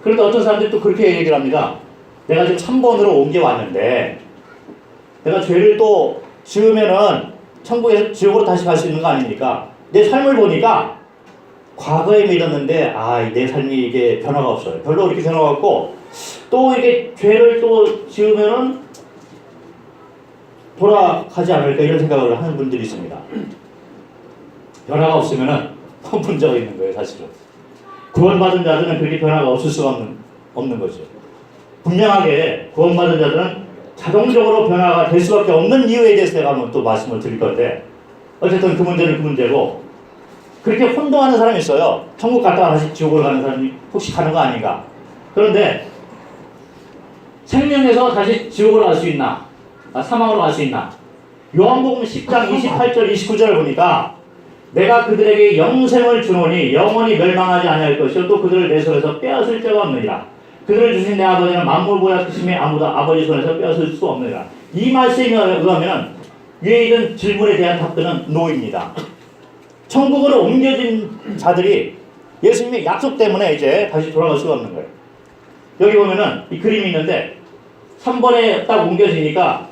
그런데 어떤 사람들이 또 그렇게 얘기를 합니다. 내가 지금 3번으로 옮겨왔는데 내가 죄를 또 지으면은 천국에서 지옥으로 다시 갈 수 있는 거 아닙니까? 내 삶을 보니까 과거에 믿었는데 내 삶이 이게 변화가 없어요. 별로 그렇게 변화가 없고 또 이렇게 죄를 또 지으면은 돌아가지 않을까 이런 생각을 하는 분들이 있습니다. 변화가 없으면은 문제가 있는 거예요, 사실은. 구원받은 자들은 그렇게 변화가 없을 수가 없는 거죠. 분명하게 구원받은 자들은 자동적으로 변화가 될 수밖에 없는 이유에 대해서 제가 한번 또 말씀을 드릴 건데 어쨌든 그 문제는 그 문제고 그렇게 혼동하는 사람이 있어요. 천국 갔다가 다시 지옥으로 가는 사람이 혹시 가는 거 아닌가. 그런데 생명에서 다시 지옥으로 갈 수 있나? 사망으로 갈 수 있나? 요한복음 10장 28절 29절을 보니까 내가 그들에게 영생을 주노니 영원히 멸망하지 아니할 것이요 또 그들을 내 손에서 빼앗을 자가 없느니라. 그들을 주신 내 아버지는 만물보다 크심에 아무도 아버지 손에서 빼앗을 수 없느니라. 이 말씀에 의하면 위에 있는 질문에 대한 답변은 노입니다. 천국으로 옮겨진 자들이 예수님의 약속 때문에 이제 다시 돌아갈 수가 없는 거예요. 여기 보면은 이 그림이 있는데 3번에 딱 옮겨지니까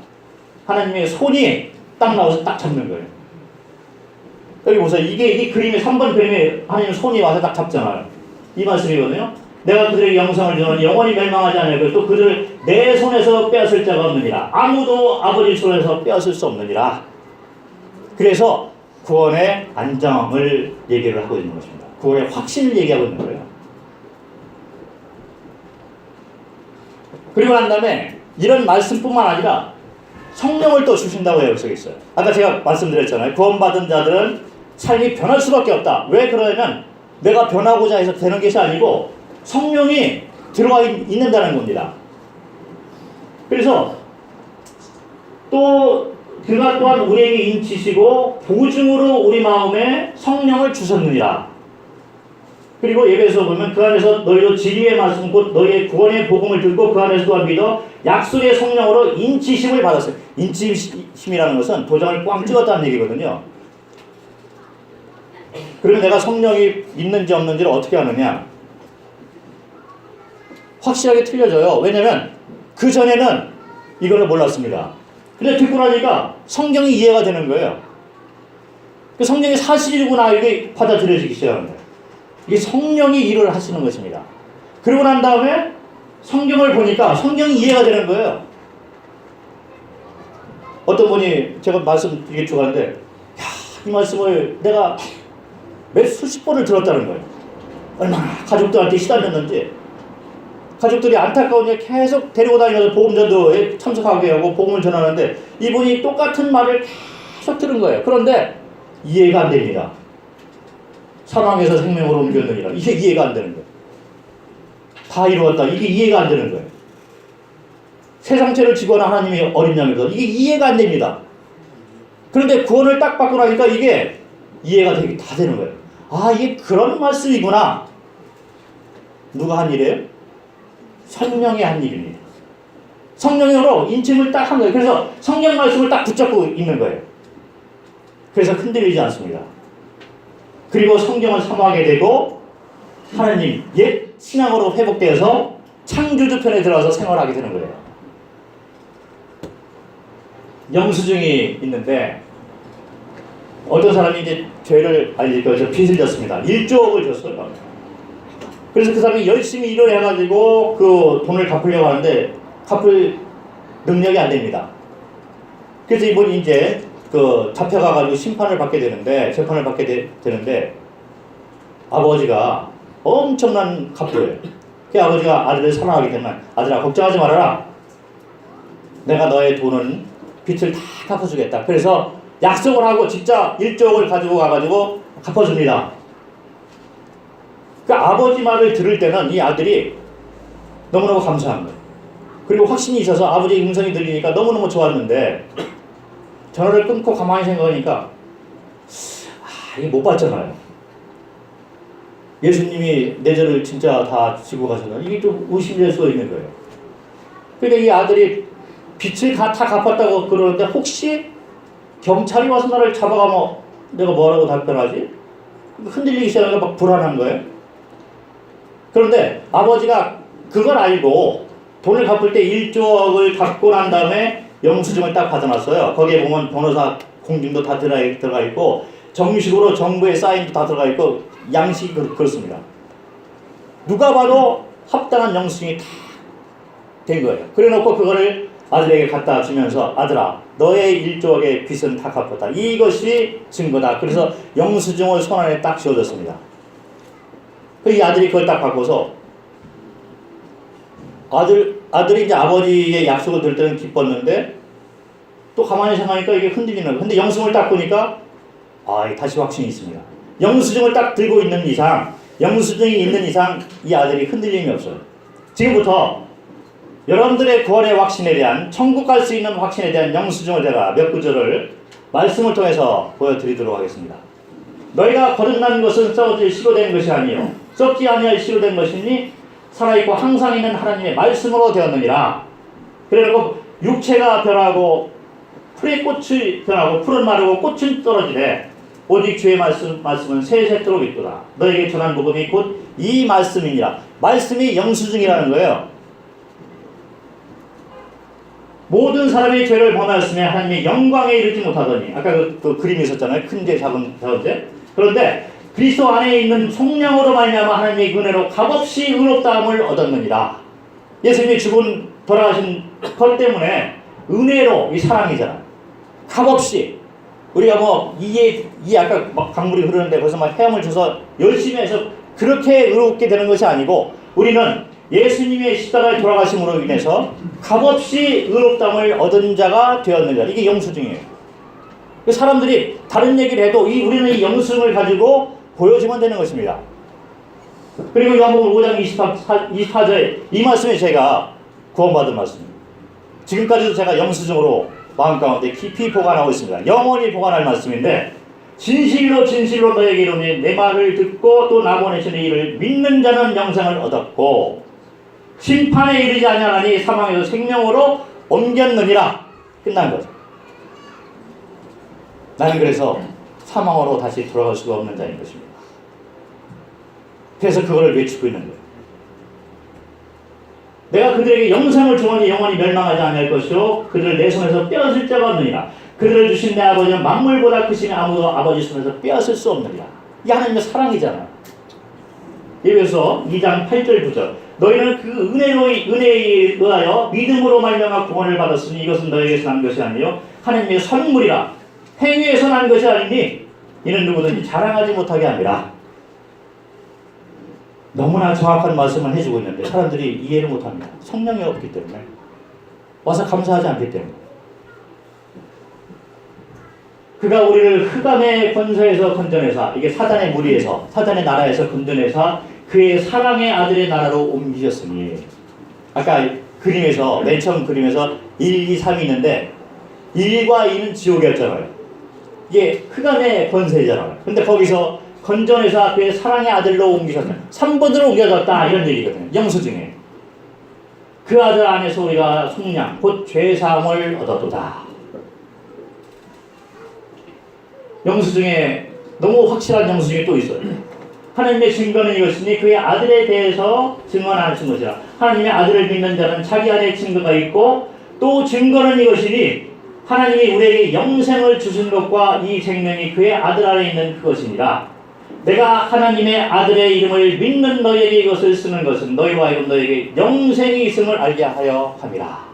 하나님의 손이 딱 나와서 딱 잡는 거예요. 여기 보세요. 이 그림이 3번 그림에 하나님 손이 와서 딱 잡잖아요. 이 말씀이거든요. 내가 그들에게 영생을 주노니 영원히 멸망하지 않으리고 또 그들을 내 손에서 빼앗을 자가 없느니라. 아무도 아버지 손에서 빼앗을 수 없느니라. 그래서 구원의 안정을 얘기를 하고 있는 것입니다. 구원의 확신을 얘기하고 있는 거예요. 그리고 난 다음에 이런 말씀뿐만 아니라 성령을 또 주신다고 여기서 있어요. 아까 제가 말씀드렸잖아요. 구원받은 자들은 삶이 변할 수밖에 없다. 왜 그러냐면 내가 변하고자 해서 되는 것이 아니고 성령이 들어와 있는다는 겁니다. 그래서 또 그가 또한 우리에게 인치시고 보증으로 우리 마음에 성령을 주셨느니라. 그리고 예배에서 보면 그 안에서 너희도 진리의 말씀 곧 너희의 구원의 복음을 듣고 그 안에서 또한 믿어 약속의 성령으로 인치심을 받았어요. 인치심이라는 것은 도장을 꽝 찍었다는 얘기거든요. 그러면 내가 성령이 있는지 없는지를 어떻게 아느냐? 확실하게 틀려져요. 왜냐면 그 전에는 이거를 몰랐습니다. 근데 듣고 나니까 성경이 이해가 되는 거예요. 그 성경이 사실이구나 이게 받아들여지기 시작합니다. 이게 성령이 일을 하시는 것입니다. 그러고 난 다음에 성경을 보니까 성경이 이해가 되는 거예요. 어떤 분이 제가 말씀 이게 좋아하는데, 이 말씀을 내가 몇 수십 번을 들었다는 거예요. 얼마나 가족들한테 시달렸는지. 가족들이 안타까운 일 계속 데리고 다니면서 복음전도에 참석하게 하고 복음을 전하는데 이분이 똑같은 말을 계속 들은 거예요. 그런데 이해가 안 됩니다. 사망에서 생명으로 옮겼느니라. 이게 이해가 안 되는 거예요. 다 이루었다. 이게 이해가 안 되는 거예요. 세상죄를 지고하는 하나님이 어린 양이다. 이게 이해가 안 됩니다. 그런데 구원을 딱 받고 나니까 이게 이해가 다 되는 거예요. 아, 이게 그런 말씀이구나. 누가 한 일이에요? 성령이 한 일입니다. 성령으로 인침을 딱 한 거예요. 그래서 성경 말씀을 딱 붙잡고 있는 거예요. 그래서 흔들리지 않습니다. 그리고 성경을 사모하게 되고 하나님 옛 신앙으로 회복되어서 창조주 편에 들어가서 생활하게 되는 거예요. 영수증이 있는데 어떤 사람이 이제 빚을 졌습니다. 1조억을 줬어요. 그래서 그 사람이 열심히 일을 해가지고 그 돈을 갚으려고 하는데 갚을 능력이 안 됩니다. 그래서 이분이 이제 그 잡혀가가지고 재판을 받게 되는데 아버지가 엄청난 갑부예요. 그 아버지가 아들을 사랑하기 때문에 아들아 걱정하지 말아라. 내가 너의 돈은 빚을 다 갚아주겠다. 그래서 약속을 하고 진짜 1조억을 가지고 가가지고 갚아줍니다. 그 아버지 말을 들을 때는 이 아들이 너무너무 감사한 거예요. 그리고 확신이 있어서 아버지의 음성이 들리니까 너무너무 좋았는데 전화를 끊고 가만히 생각하니까 이게 못 봤잖아요. 예수님이 내 죄를 진짜 다 지고 가셨나? 이게 좀 의심될 수 있는 거예요. 그러니까 이 아들이 빚을 다 갚았다고 그러는데 혹시 경찰이 와서 나를 잡아가면 내가 뭐라고 답변하지? 흔들리기 시작하니까 막 불안한 거예요. 그런데 아버지가 그걸 알고 돈을 갚을 때 1조억을 갚고 난 다음에 영수증을 딱 받아놨어요. 거기에 보면 변호사 공증도 다 들어가 있고 정식으로 정부의 사인도 다 들어가 있고 양식이 그렇습니다. 누가 봐도 합당한 영수증이 다 된 거예요. 그래 놓고 그거를 아들에게 갖다 주면서 아들아 너의 1조억의 빚은 다 갚았다. 이것이 증거다. 그래서 영수증을 손 안에 딱 쥐어줬습니다. 이 아들이 그걸 딱 받고서 아들이 이제 아버지의 약속을 들을 때는 기뻤는데 또 가만히 생각하니까 이게 흔들리는 거예요. 근데 영수증을 딱 보니까 다시 확신이 있습니다. 영수증을 딱 들고 있는 이상, 영수증이 있는 이상 이 아들이 흔들림이 없어요. 지금부터 여러분들의 구원의 확신에 대한, 천국 갈 수 있는 확신에 대한 영수증을 제가 몇 구절을 말씀을 통해서 보여드리도록 하겠습니다. 너희가 거듭난 것은 썩어질 씨로 된 것이 아니요 썩지 아니할 씨로 된 것이니 살아있고 항상 있는 하나님의 말씀으로 되었느니라. 그래놓고 육체가 변하고 풀의 꽃이 변하고 풀은 마르고 꽃은 떨어지되 오직 주의 말씀은 세세토록 있도다. 너에게 전한 복음이 곧 이 말씀이니라. 말씀이 영수증이라는 거예요. 모든 사람의 죄를 범하였으며 하나님의 영광에 이르지 못하더니 아까 그 그림이 있었잖아요. 큰 죄, 작은 죄. 그런데 그리스도 안에 있는 성령으로 말미암아 하나님의 은혜로 값없이 의롭다함을 얻었느니라. 예수님이 죽은 돌아가신 것 때문에 은혜로 이 사랑이잖아. 값없이 우리가 이 아까 막 강물이 흐르는데 거기서 막 헤엄을 쳐서 열심히 해서 그렇게 의롭게 되는 것이 아니고 우리는 예수님의 십자가에 돌아가심으로 인해서 값없이 의롭다함을 얻은 자가 되었느니라. 이게 영수증이에요. 사람들이 다른 얘기를 해도 우리는 이 영수증을 가지고 보여주면 되는 것입니다. 그리고 요한복음 5장 24절에 이 말씀이 제가 구원받은 말씀입니다. 지금까지도 제가 영수증으로 마음 가운데 깊이 보관하고 있습니다. 영원히 보관할 말씀인데 진실로 진실로 너에게 이르노니 내 말을 듣고 또 나 보내신 이를 믿는 자는 영생을 얻었고 심판에 이르지 아니하나니 사망에서 생명으로 옮겼느니라. 끝난 거죠. 나는 그래서 사망으로 다시 돌아갈 수가 없는 자인 것입니다. 그래서 그거를 외치고 있는 거예요. 내가 그들에게 영생을 주머니 영원히 멸망하지 않을 것이요 그들을 내 손에서 빼앗을 자가 없느니라. 그들을 주신 내 아버지는 만물보다 크시니 아무도 아버지 손에서 빼앗을 수 없느니라. 이 하나님의 사랑이잖아. 예배서 2장 8절 9절 너희는 그 은혜에 의하여 믿음으로 말미암아 구원을 받았으니 이것은 너희에게서 난 것이 아니요 하나님의 선물이라. 행위에서 난 것이 아니니 이는 누구든지 자랑하지 못하게 함이라. 너무나 정확한 말씀을 해주고 있는데 사람들이 이해를 못합니다. 성령이 없기 때문에 와서 감사하지 않기 때문에. 그가 우리를 흑암의 권세에서 건져내사 이게 사단의 무리에서 사단의 나라에서 건져내사 그의 사랑의 아들의 나라로 옮기셨으니 아까 그림에서 맨 처음 그림에서 1, 2, 3이 있는데 1과 2는 지옥이었잖아요. 이게 흑암의 권세잖아요. 근데 거기서 건져내사 그의 사랑의 아들로 옮기셨다. 3번으로 옮겨졌다 이런 얘기거든요. 영수증에 그 아들 안에서 우리가 속량 곧 죄사함을 얻었도다. 영수증에 너무 확실한 영수증이 또 있어요. 하나님의 증거는 이것이니 그의 아들에 대해서 증언하신 것이라. 하나님의 아들을 믿는 자는 자기 안에 증거가 있고 또 증거는 이것이니 하나님이 우리에게 영생을 주신 것과 이 생명이 그의 아들 안에 있는 그것이니라. 내가 하나님의 아들의 이름을 믿는 너희에게 이것을 쓰는 것은 너희와 하여금 너희에게 영생이 있음을 알게 하여 함이라.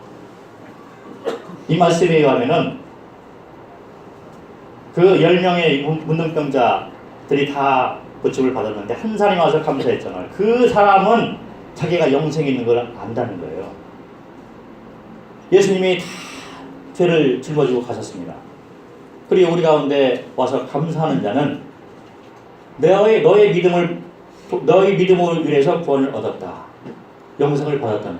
이 말씀에 의하면은 그 10명의 문둥병자들이 다 고침을 받았는데 한 사람이 와서 감사했잖아요. 그 사람은 자기가 영생이 있는 걸 안다는 거예요. 예수님이 다 죄를 짊어지고 가셨습니다. 그리고 우리 가운데 와서 감사하는 자는 너의 믿음으로 인해서 구원을 얻었다. 영생을 받았다는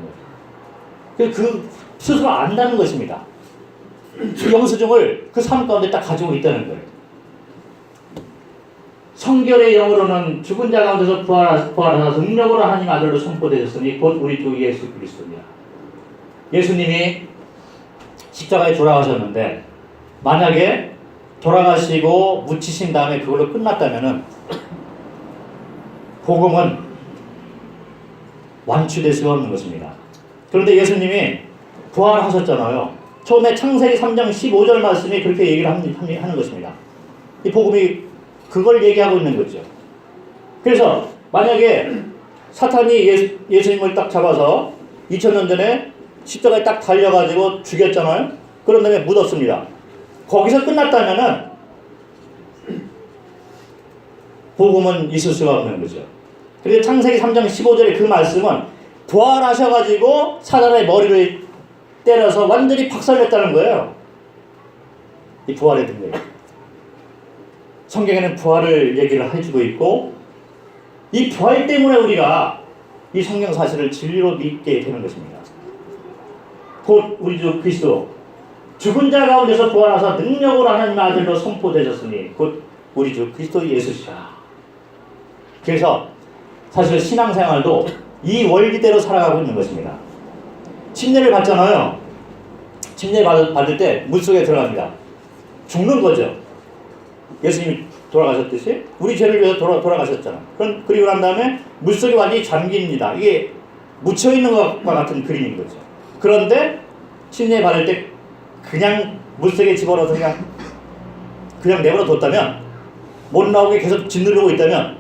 거예요. 그 스스로 안다는 것입니다. 그 영수증을 그 삶 가운데 딱 가지고 있다는 거예요. 성결의 영으로는 죽은 자 가운데서 부활하사 능력으로 하나님 아들로 선포되셨으니 곧 우리 주 예수 그리스도니라. 예수님이 십자가에 돌아가셨는데 만약에 돌아가시고 묻히신 다음에 그걸로 끝났다면은 복음은 완추될 수가 없는 것입니다. 그런데 예수님이 부활하셨잖아요. 처음에 창세기 3장 15절 말씀이 그렇게 얘기를 하는 것입니다. 이 복음이 그걸 얘기하고 있는 거죠. 그래서 만약에 사탄이 예수님을 딱 잡아서 2000년 전에 십자가에 딱 달려가지고 죽였잖아요. 그런 다음에 묻었습니다. 거기서 끝났다면은 복음은 있을 수가 없는 거죠. 그래서 창세기 3장 15절의 그 말씀은 부활하셔가지고 사단의 머리를 때려서 완전히 박살냈다는 거예요. 이 부활의 능력. 성경에는 부활을 얘기를 해주고 있고 이 부활 때문에 우리가 이 성경 사실을 진리로 믿게 되는 것입니다. 곧 우리 주 그리스도 죽은 자 가운데서 부활하사 능력으로 하나님의 아들로 선포되셨으니 곧 우리 주 그리스도 예수시라. 그래서 사실 신앙생활도 이 원리대로 살아가고 있는 것입니다. 침례를 받잖아요. 침례 받을 때 물속에 들어갑니다. 죽는 거죠. 예수님이 돌아가셨듯이 우리 죄를 위해서 돌아가셨잖아요. 그리고 난 다음에 물속에 완전히 잠깁니다. 이게 묻혀있는 것과 같은 그림인 거죠. 그런데 침례 받을 때 그냥 물속에 집어넣어서 그냥 내버려 뒀다면 못 나오게 계속 짓누르고 있다면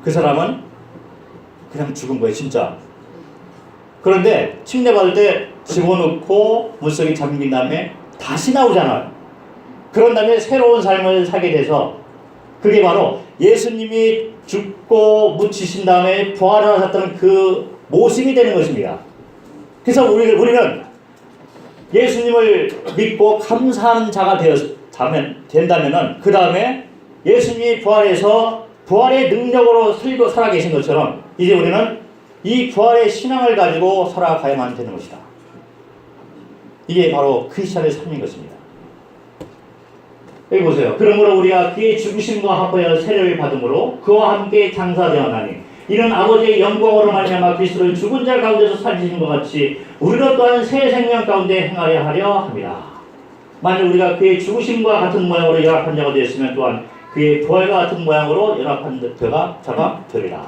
그 사람은 그냥 죽은 거예요. 진짜. 그런데 침례 받을 때 집어넣고 물속에 잠긴 다음에 다시 나오잖아요. 그런 다음에 새로운 삶을 살게 돼서 그게 바로 예수님이 죽고 묻히신 다음에 부활을 하셨다는 그 모습이 되는 것입니다. 그래서 우리는 예수님을 믿고 감사하는 자가 된다면은 그 다음에 예수님이 부활해서 부활의 능력으로 살아계신 것처럼 이제 우리는 이 부활의 신앙을 가지고 살아가야만 되는 것이다. 이게 바로 크리스찬의 삶인 것입니다. 여기 보세요. 그러므로 우리가 그의 죽으심과 합하여 세례를 받음으로 그와 함께 장사되었나니 이는 아버지의 영광으로 말미암아 그리스도를 죽은 자 가운데서 살리신 것 같이 우리로 또한 새 생명 가운데 행하려 하려 합니다. 만일 우리가 그의 죽으심과 같은 모양으로 열악한 자가 되었으면 또한 그의 부활과 같은 모양으로 연합한 자가 되리라.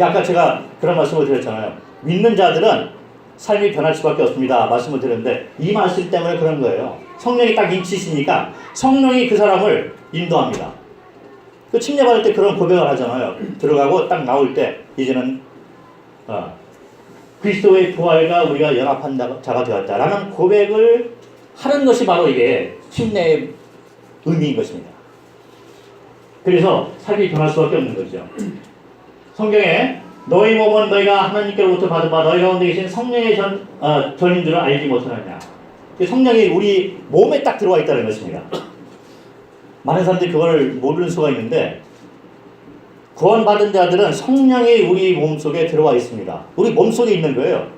아까 제가 그런 말씀을 드렸잖아요. 믿는 자들은 삶이 변할 수밖에 없습니다. 말씀을 드렸는데 이 말씀 때문에 그런 거예요. 성령이 딱 인치시니까 성령이 그 사람을 인도합니다. 그 침례받을 때 그런 고백을 하잖아요. 들어가고 딱 나올 때 이제는 그리스도의 부활과 우리가 연합한 자가 되었다라는 고백을 하는 것이 바로 이게 침례의 의미인 것입니다. 그래서 삶이 변할 수밖에 없는 거죠. 성경에 너희 몸은 너희가 하나님께로부터 받은 바 너희 가운데 계신 성령의 전인 줄을 알지 못하느냐. 성령이 우리 몸에 딱 들어와 있다는 것입니다. 많은 사람들이 그걸 모르는 수가 있는데 구원받은 자들은 성령이 우리 몸속에 들어와 있습니다. 우리 몸속에 있는 거예요.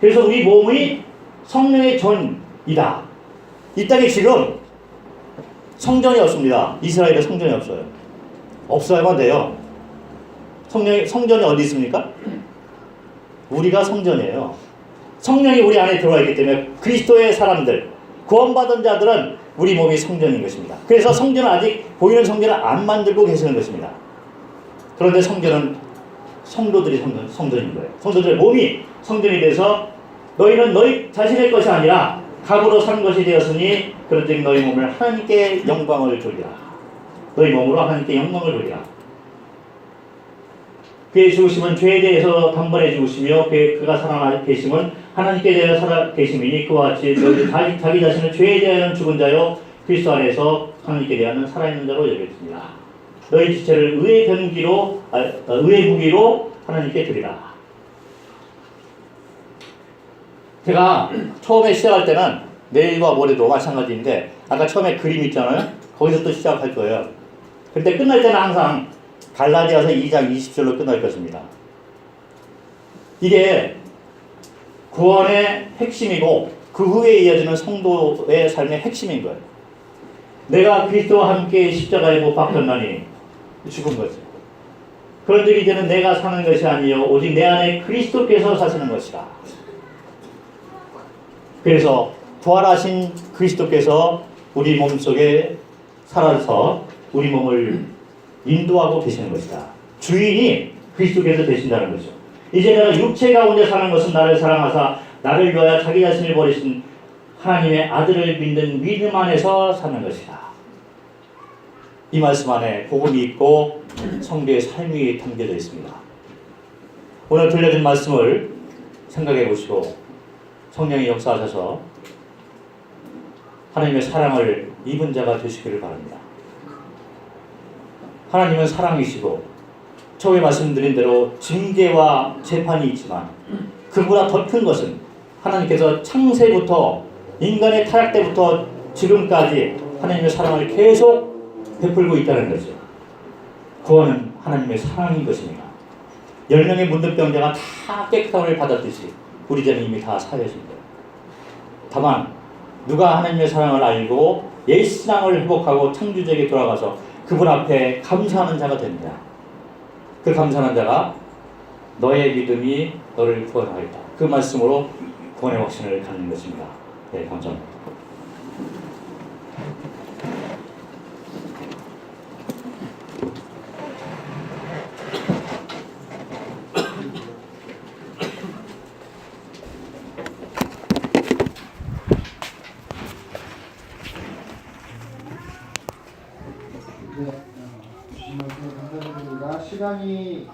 그래서 우리 몸이 성령의 전이다. 이 땅에 지금 성전이 없습니다. 이스라엘에 성전이 없어요. 없어야만 돼요. 성전이 어디 있습니까? 우리가 성전이에요. 성령이 우리 안에 들어와 있기 때문에 그리스도의 사람들, 구원받은 자들은 우리 몸이 성전인 것입니다. 그래서 성전은 아직 보이는 성전을 안 만들고 계시는 것입니다. 그런데 성전은 성도들이 성전인 거예요. 성도들의 몸이 성전이 돼서 너희는 너희 자신의 것이 아니라 값으로 산 것이 되었으니 그런즉 너희 몸을 하나님께 영광을 돌리라. 너희 몸으로 하나님께 영광을 돌리라. 그의 죽으심은 죄에 대해서 단번에 죽으시며 그가 살아 계심은 하나님께 대하여 살아 계심이니 그와 같이 너희도 자기 자신을 죄에 대하여는 죽은 자요 그리스도 안에서 하나님께 대하여는 살아있는 자로 여겼습니다. 너희 지체를 의의 무기로 하나님께 드리라. 제가 처음에 시작할 때는 내일과 모레도 마찬가지인데 아까 처음에 그림 있잖아요. 거기서 또 시작할 거예요. 근데 끝날 때는 항상 갈라디아서 2장 20절로 끝날 것입니다. 이게 구원의 핵심이고 그 후에 이어지는 성도의 삶의 핵심인 거예요. 내가 그리스도와 함께 십자가에 못 박혔나니 죽은 거죠. 그런즉 이제는 내가 사는 것이 아니요 오직 내 안에 그리스도께서 사시는 것이라. 그래서 부활하신 그리스도께서 우리 몸속에 살아서 우리 몸을 인도하고 계시는 것이다. 주인이 그리스도께서 되신다는 거죠. 이제 내가 육체 가운데 사는 것은 나를 사랑하사 나를 위하여 자기 자신을 버리신 하나님의 아들을 믿는 믿음 안에서 사는 것이다. 이 말씀 안에 복음이 있고 성도의 삶이 담겨져 있습니다. 오늘 들려준 말씀을 생각해 보시고 성령이 역사하셔서 하나님의 사랑을 입은 자가 되시기를 바랍니다. 하나님은 사랑이시고 처음에 말씀드린 대로 징계와 재판이 있지만 그보다 더 큰 것은 하나님께서 창세부터 인간의 타락 때부터 지금까지 하나님의 사랑을 계속 베풀고 있다는 거죠. 구원은 하나님의 사랑인 것입니다. 10명의 문둥병자가 다 깨끗함을 받았듯이 우리 죄는 이미 다 사해진 거예요. 다만 누가 하나님의 사랑을 알고 옛신앙을 회복하고 창조주에게 돌아가서 그분 앞에 감사하는 자가 됩니다. 그 감사하는 자가 너의 믿음이 너를 구원하겠다. 그 말씀으로 구원의 확신을 갖는 것입니다. 네, 감사합니다. 주신 말씀 감사드립니다. 시간이